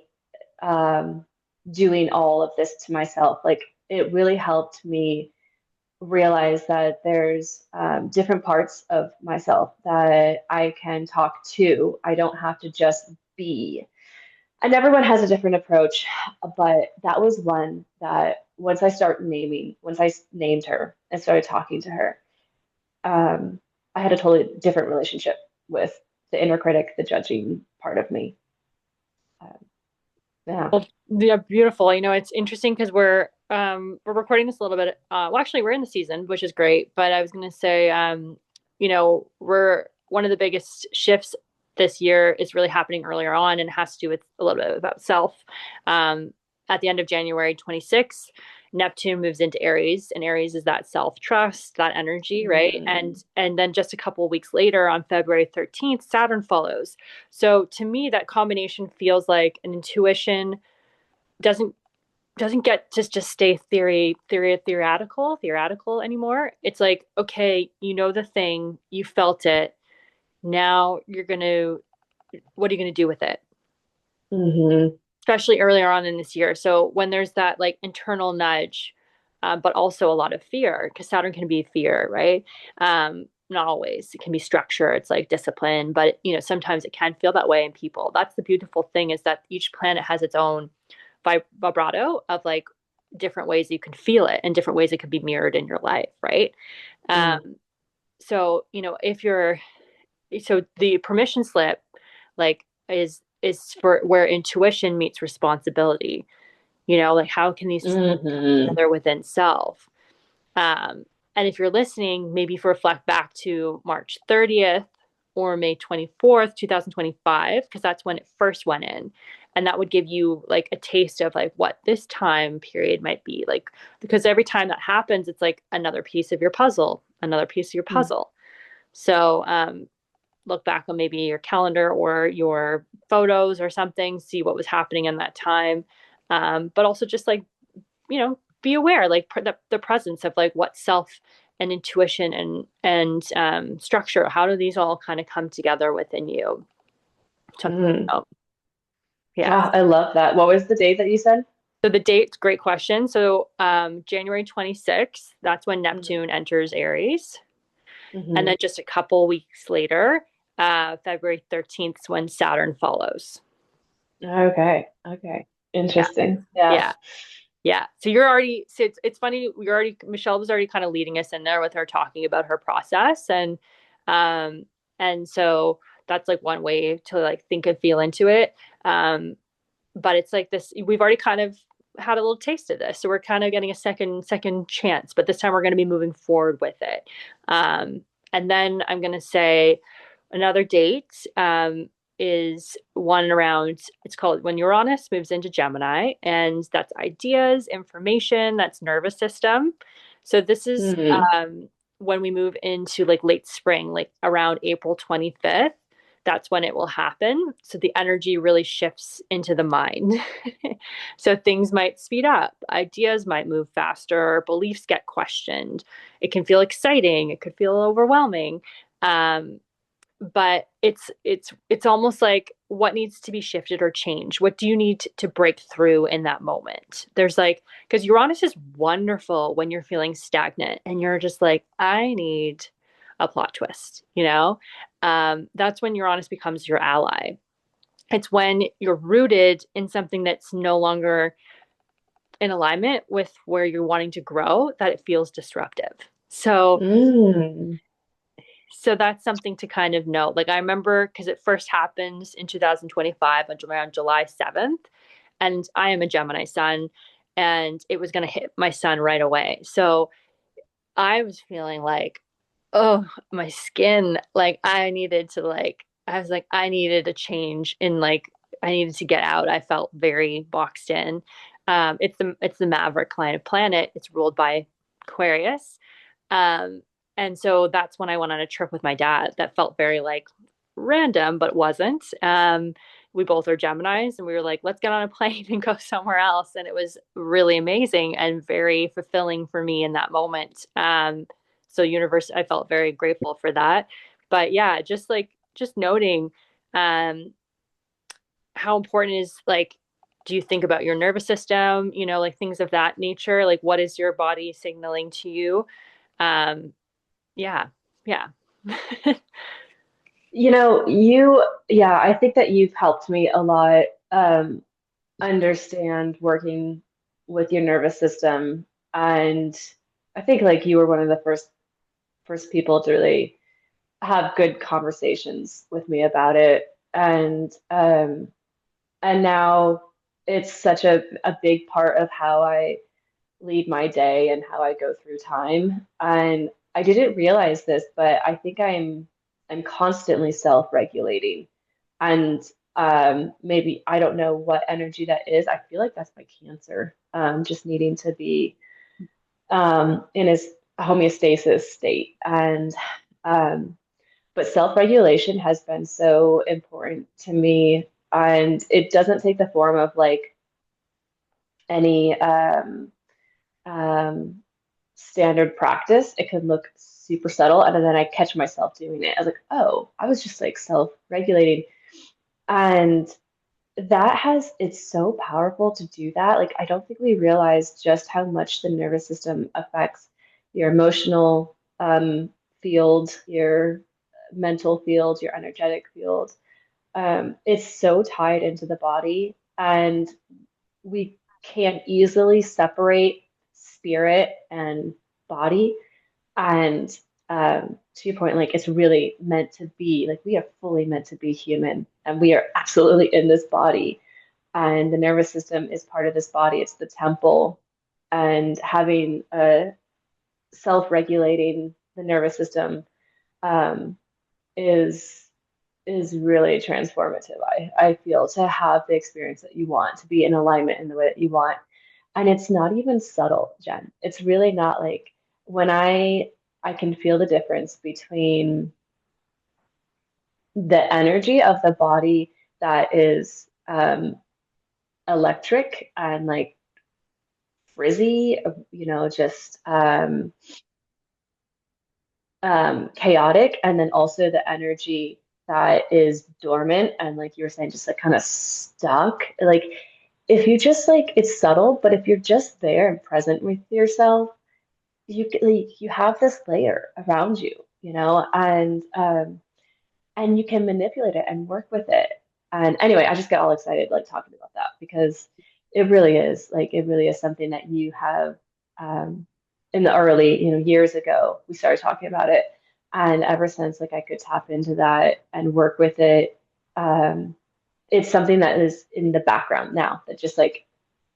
um, doing all of this to myself. Like it really helped me realize that there's different parts of myself that I can talk to. I don't have to just be. And everyone has a different approach, but that was one that once I named her and started talking to her, um, I had a totally different relationship with the inner critic, the judging part of me. Um, yeah. Well, yeah, beautiful. You know, it's interesting because we're recording this a little bit. Well, actually, we're in the season, which is great. But I was going to say, you know, we're one of the biggest shifts this year is really happening earlier on, and it has to do with a little bit about self. Um, at the end of January 26th, Neptune moves into Aries, and Aries is that self trust, that energy, right? Mm, And then just a couple of weeks later, on February 13th, Saturn follows. So to me, that combination feels like an intuition doesn't doesn't get to just stay theoretical anymore. It's like, okay, you know the thing, you felt it. Now you're gonna what are you gonna do with it? hmm especially earlier on in this year. So when there's that like internal nudge, but also a lot of fear, because Saturn can be fear, right? Not always. It can be structure. It's like discipline, but you know sometimes it can feel that way in people. That's the beautiful thing is that each planet has its own vibrato of like different ways you can feel it and different ways it could be mirrored in your life, right? Mm. Um, so you know if you're so the permission slip like is for where intuition meets responsibility, you know, like how can these come Hmm. together within self. And if you're listening, maybe reflect back to March 30th or May 24th 2025, because that's when it first went in, and that would give you like a taste of like what this time period might be like, because every time that happens it's like another piece of your puzzle, another piece of your Mm. puzzle. So look back on maybe your calendar or your photos or something, see what was happening in that time. But also just like, you know, be aware, like the presence of like what self and intuition and structure, how do these all kind of come together within you? Mm. Oh, yeah. Ah, I love that. What was the date that you said? So the date, great question. So January 26th, that's when Hmm. Neptune enters Aries. And Hmm. then just a couple weeks later, February 13th, is when Saturn follows. Okay. Okay. Yeah. Interesting. Yeah. Yeah. Yeah. So you're already, so it's funny, you're already, Michelle was already kind of leading us in there with her talking about her process. Um, and so that's like one way to like think and feel into it. Um, but it's like this, we've already kind of had a little taste of this. So we're kind of getting a second chance, but this time we're going to be moving forward with it. And then I'm going to say another date is one around, it's called when Uranus moves into Gemini, and that's ideas, information, that's nervous system. So this is Hmm. when we move into like late spring, like around April 25th. That's when it will happen. So the energy really shifts into the mind. So things might speed up, ideas might move faster, beliefs get questioned. It can feel exciting, it could feel overwhelming. Um, but it's almost like what needs to be shifted or changed, what do you need to break through in that moment. There's like, because Uranus is wonderful when you're feeling stagnant and you're just like, I need a plot twist, you know. That's when Uranus becomes your ally. It's when you're rooted in something that's no longer in alignment with where you're wanting to grow that it feels disruptive. So Mm. that's something to kind of know. Like I remember because it first happens in 2025 around July 7th, and I am a Gemini sun, and it was going to hit my sun right away. So I was feeling like, oh, my skin, like I was like, I needed a change in like, I needed to get out. I felt very boxed in. It's the Maverick kind of planet. It's ruled by Aquarius. Um, and so that's when I went on a trip with my dad that felt very like random, but wasn't. We both are Geminis, and we were like, let's get on a plane and go somewhere else. And it was really amazing and very fulfilling for me in that moment. So universe, I felt very grateful for that. But yeah, just noting um, how important is like, do you think about your nervous system? You know, like things of that nature. Like, what is your body signaling to you? Um, yeah, yeah. Yeah, I think that you've helped me a lot understand working with your nervous system. And I think like you were one of the first people to really have good conversations with me about it. And now it's such a big part of how I lead my day and how I go through time. And I didn't realize this, but I think I'm constantly self-regulating. And maybe I don't know what energy that is. I feel like that's my Cancer, just needing to be in a homeostasis state. And um, but self-regulation has been so important to me, and it doesn't take the form of like any um, standard practice. It could look super subtle, and then I catch myself doing it. I was like, oh, I was just like self-regulating. And it's so powerful to do that. Like, I don't think we realize just how much the nervous system affects your emotional field, your mental field, your energetic field. It's so tied into the body, and we can easily separate spirit and body. And to your point, like it's really meant to be, like we are fully meant to be human, and we are absolutely in this body. And the nervous system is part of this body, it's the temple. And having a self-regulating the nervous system um, is is really transformative. I feel to have the experience that you want, to be in alignment in the way that you want. And it's not even subtle, Jen. It's really not like when I can feel the difference between the energy of the body that is electric and like frizzy, just chaotic, and then also the energy that is dormant and like you were saying, just like kind of stuck. Like if you just like it's subtle, but if you're just there and present with yourself, you have this layer around you, and you can manipulate it and work with it. And anyway, I just get all excited like talking about that because it really is something that you have um, in the early, years ago, we started talking about it. And ever since like I could tap into that and work with it, it's something that is in the background now that just like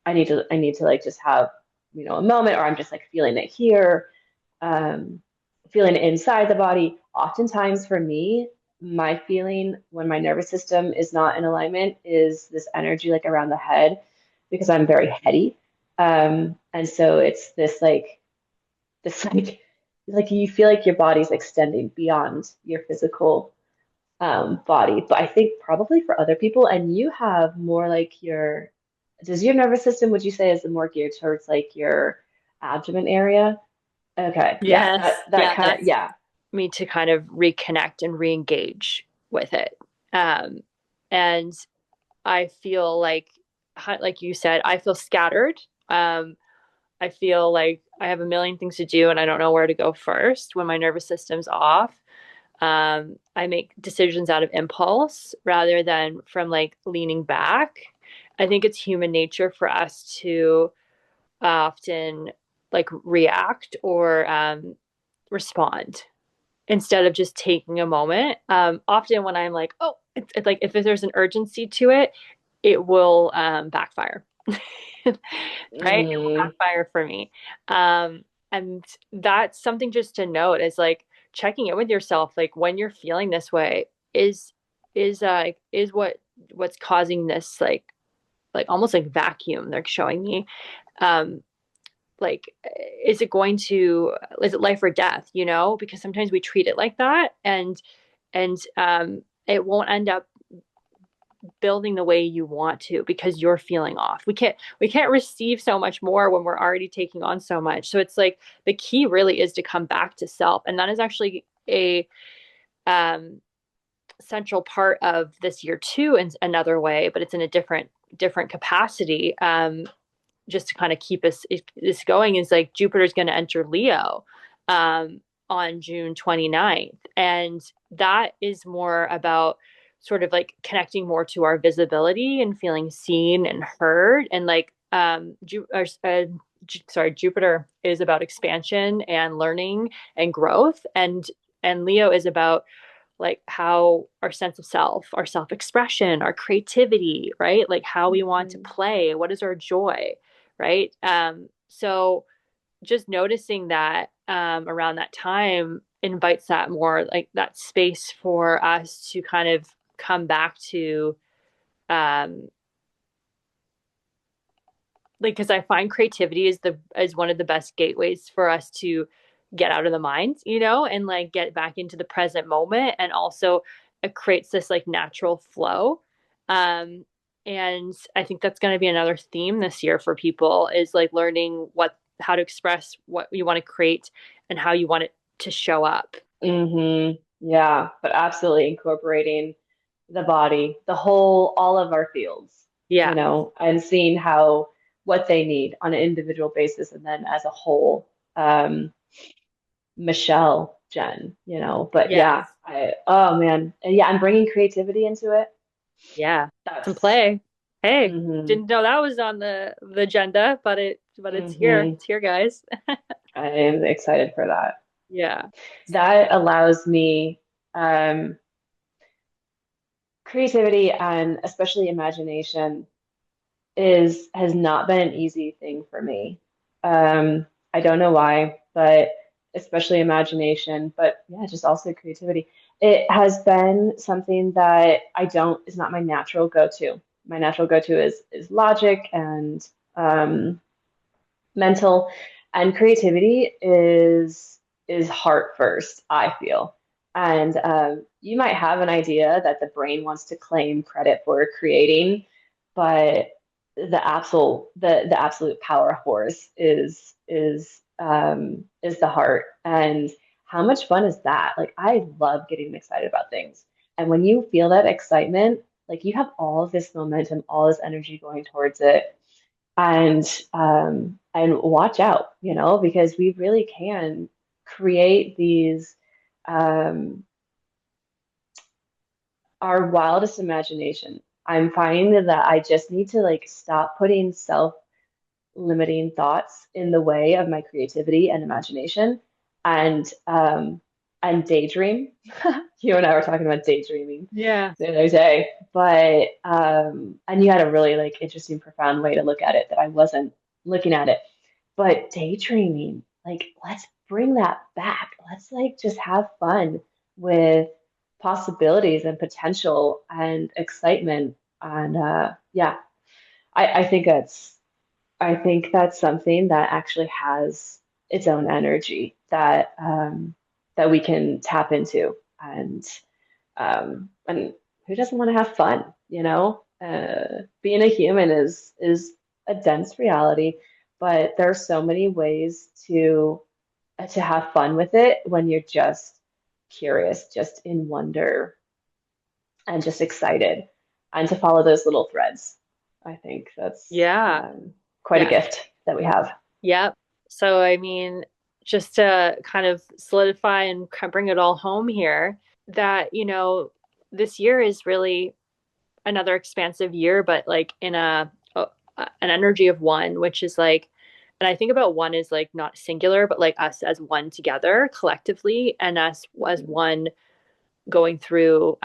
I need to like just have, a moment, or I'm just like feeling it here, um, feeling it inside the body. Oftentimes for me, my feeling when my nervous system is not in alignment is this energy like around the head because I'm very heady. And so it's this like you feel like your body's extending beyond your physical body. But I think probably for other people, and you have more like does your nervous system, would you say, is more geared towards like your abdomen area? Okay, yeah, Yes. that Yeah, kind of, that's yeah. me to kind of reconnect and re-engage with it. Um, and I feel like you said, I feel scattered. Um, I feel like I have a million things to do and I don't know where to go first when my nervous system's off. I make decisions out of impulse rather than from like leaning back. I think it's human nature for us to often like react or respond instead of just taking a moment. Often when I'm like, oh, it's like if there's an urgency to it, it will backfire. Right? It will Mm, backfire for me. And that's something just to note is like checking in with yourself, like when you're feeling this way, is is what's causing this like almost like vacuum they're showing me. Um, like is it life or death, because sometimes we treat it like that and it won't end up building the way you want to because you're feeling off. We can't receive so much more when we're already taking on so much. So it's like the key really is to come back to self, and that is actually a um central part of this year too in another way, but it's in a different capacity. Just to kind of keep this going is like Jupiter's going to enter Leo um, on June 29th. And that is more about sort of like connecting more to our visibility and feeling seen and heard. And like, Jupiter is about expansion and learning and growth. And Leo is about like how our sense of self, our self expression, our creativity, right? Like how we want to mhm, play, what is our joy, right? So just noticing that around that time invites that more like that space for us to kind of come back to um, like because I find creativity is one of the best gateways for us to get out of the mind, and like get back into the present moment, and also it creates this like natural flow. Um, and I think that's going to be another theme this year for people is like learning how to express what you want to create and how you want it to show up. yeah, but absolutely incorporating. the body, the whole, all of our fields, Yeah. and seeing how what they need on an individual basis and then as a whole. Michelle, Jen, but yeah, Yes. oh man, and yeah, I'm bringing creativity into it. Yeah. Some That's play. Hey, hmm didn't know that was on the agenda, but it's here. hmm It's here, guys. I'm excited for that. Yeah. That allows me um, creativity and especially imagination is has not been an easy thing for me. I don't know why, but especially imagination, but yeah, just also creativity. It has been something that I don't is not my natural go-to. My natural go-to is logic and um, mental, and creativity is heart first, I feel. And you might have an idea that the brain wants to claim credit for creating, but the absolute power horse is the heart. And how much fun is that? Like I love getting excited about things. And when you feel that excitement, like you have all of this momentum, all this energy going towards it, and watch out, because we really can create these um, our wildest imagination. I'm finding that I just need to like stop putting self-limiting thoughts in the way of my creativity and imagination, and daydream. You and I were talking about daydreaming Yeah. the other day, but and you had a really like interesting, profound way to look at it that I wasn't looking at it. But daydreaming, like, let's bring that back. Let's like just have fun with possibilities and potential and excitement. And yeah, I, I think that's I think that's something that actually has its own energy that we can tap into. And who doesn't want to have fun, being a human is a dense reality, but there are so many ways to have fun with it when you're just curious, just in wonder, and just excited, and to follow those little threads. I think that's Yeah. quite a Yeah. gift that we have. Yep. So, I mean, just to kind of solidify and bring it all home here, that, this year is really another expansive year, but like in an energy of one, which is like, and I think about one is like not singular, but like us as one together collectively, and us as Mhm. one going through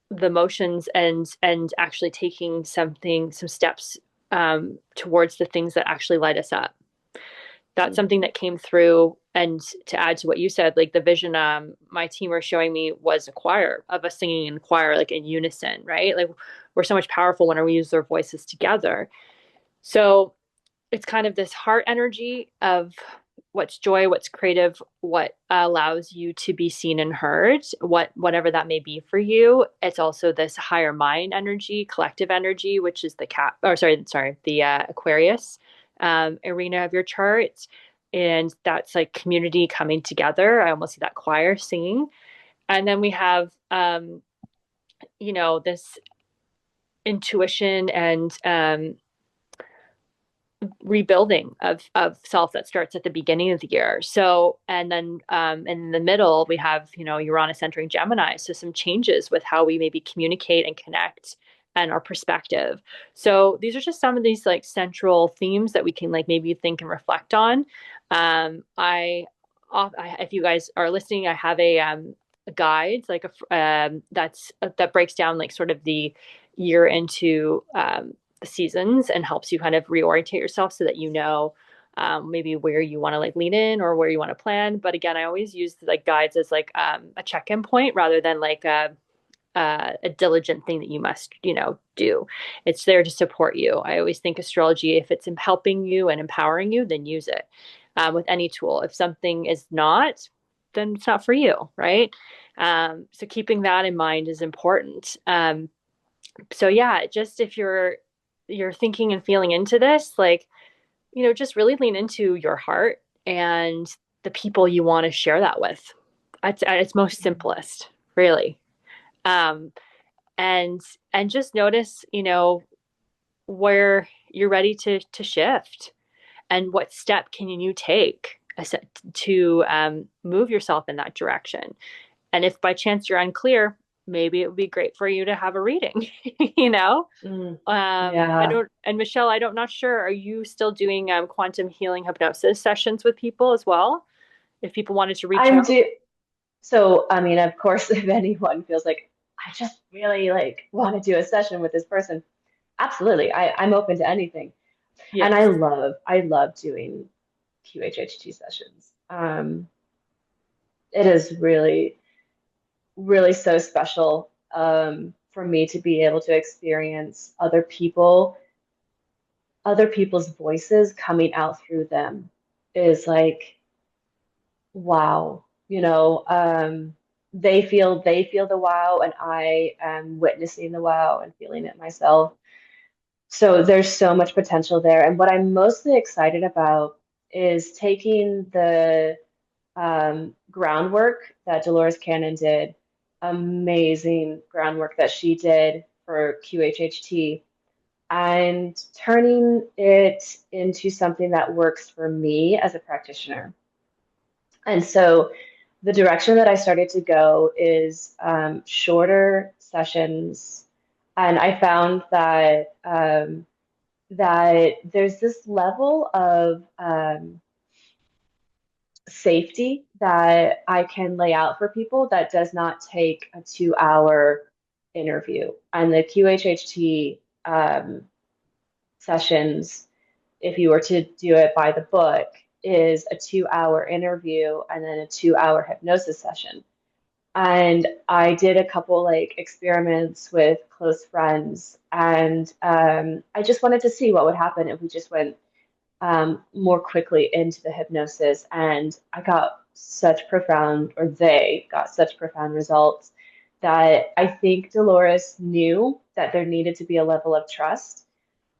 the motions and actually taking some steps towards the things that actually light us up. That's something Mhm. that came through. And to add to what you said, like the vision my team were showing me was a choir of us singing in choir, like in unison, right? Like we're so much powerful when we use our voices together. So it's kind of this heart energy of what's joy, what's creative, what allows you to be seen and heard, whatever that may be for you. It's also this higher mind energy, collective energy, which is the cat, or sorry, the Aquarius arena of your chart. And that's like community coming together. I almost see that choir singing. And then we have, this intuition and rebuilding of self that starts at the beginning of the year. So, and then in the middle, we have, Uranus entering Gemini. So, some changes with how we maybe communicate and connect and our perspective. So, these are just some of these like central themes that we can like maybe think and reflect on. If you guys are listening, I have a guide, like that breaks down like sort of the year into the seasons and helps you kind of reorientate yourself so that maybe where you want to like lean in or where you want to plan. But again, I always use like guides as like a check-in point rather than like a diligent thing that you must do. It's there to support you. I always think astrology, if it's helping you and empowering you, then use it with any tool. If something is not, then it's not for you, right? So keeping that in mind is important. So yeah, just if you're thinking and feeling into this, like, just really lean into your heart and the people you want to share that with at its most simplest. really. Um, and and just notice, where you're ready to shift, and what step can you take to move yourself in that direction. And if by chance you're unclear, maybe it would be great for you to have a reading, you know? Mm, I yeah, don't, and Michelle, I don't, not sure, are you still doing quantum healing hypnosis sessions with people as well? If people wanted to reach I'm out? do. So, I mean, of course, if anyone feels like I just really like want to do a session with this person, absolutely, I'm open to anything. And Yes. I love doing QHHT sessions. It is really, really so special for me to be able to experience other people's voices coming out through them is like, wow, they feel the wow, and I am witnessing the wow and feeling it myself. So there's so much potential there. And what I'm mostly excited about is taking the groundwork that Dolores Cannon did, amazing groundwork that she did for QHHT, and turning it into something that works for me as a practitioner. And so the direction that I started to go is shorter sessions. And I found that there's this level of safety that I can lay out for people that does not take a 2 hour interview. And the QHHT sessions, if you were to do it by the book, is a 2 hour interview and then a 2 hour hypnosis session. And I did a couple like experiments with close friends, and I just wanted to see what would happen if we just went more quickly into the hypnosis. And I got such profound, or they got such profound results that I think Dolores knew that there needed to be a level of trust.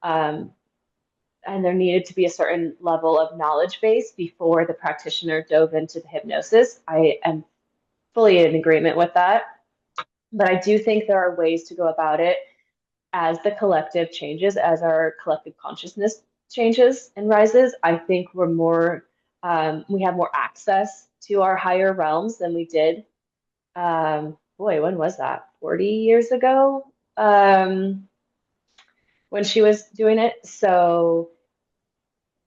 Um, and there needed to be a certain level of knowledge base before the practitioner dove into the hypnosis. I am fully in agreement with that. But I do think there are ways to go about it as the collective changes, as our collective consciousness changes and rises. I think we have more access to our higher realms than we did. Boy, when was that? 40 years ago, when she was doing it. So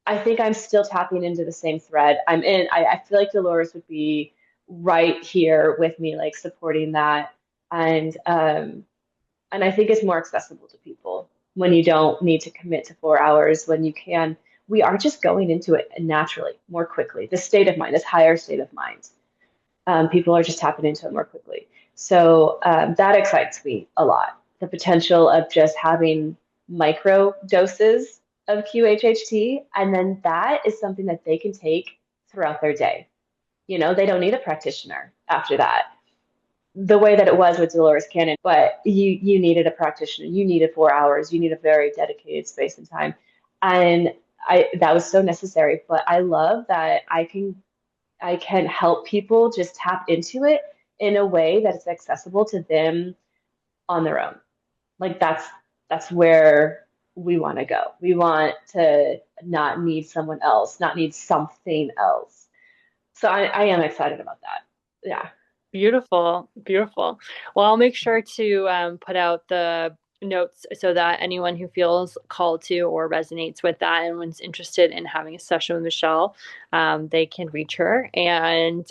I think I'm still tapping into the same thread. I feel like Dolores would be right here with me, like supporting that. And I think it's more accessible to people when you don't need to commit to 4 hours, when you can. We are just going into it naturally, more quickly. The state of mind, this higher state of mind. People are just tapping into it more quickly. So that excites me a lot. The potential of just having micro doses of QHHT, and then that is something that they can take throughout their day. They don't need a practitioner after that, the way that it was with Dolores Cannon, but you needed a practitioner. You needed 4 hours. You need a very dedicated space and time. And I that was so necessary. But I love that I can help people just tap into it in a way that is accessible to them on their own. Like that's where we want to go. We want to not need someone else, not need something else. So I am excited about that. Yeah. Beautiful, beautiful. Well, I'll make sure to put out the notes so that anyone who feels called to or resonates with that and was interested in having a session with Michelle, they can reach her. And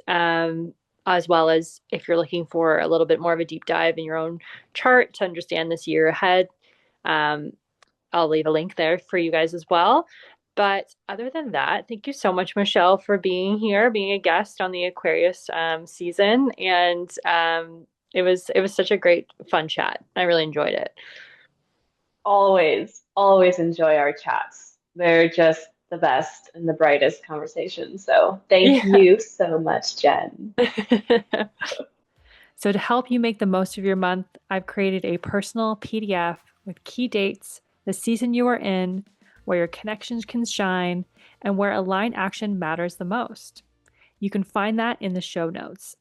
as well as if you're looking for a little bit more of a deep dive in your own chart to understand this year ahead, um, I'll leave a link there for you guys as well. But other than that, thank you so much, Michelle, for being here, being a guest on the Aquarius season, and it was such a great fun chat. I really enjoyed it. Always, always enjoy our chats. They're just the best and the brightest conversations. So thank Yeah. you so much, Jen. So to help you make the most of your month, I've created a personal PDF with key dates, the season you are in, where your connections can shine, and where aligned action matters the most. You can find that in the show notes.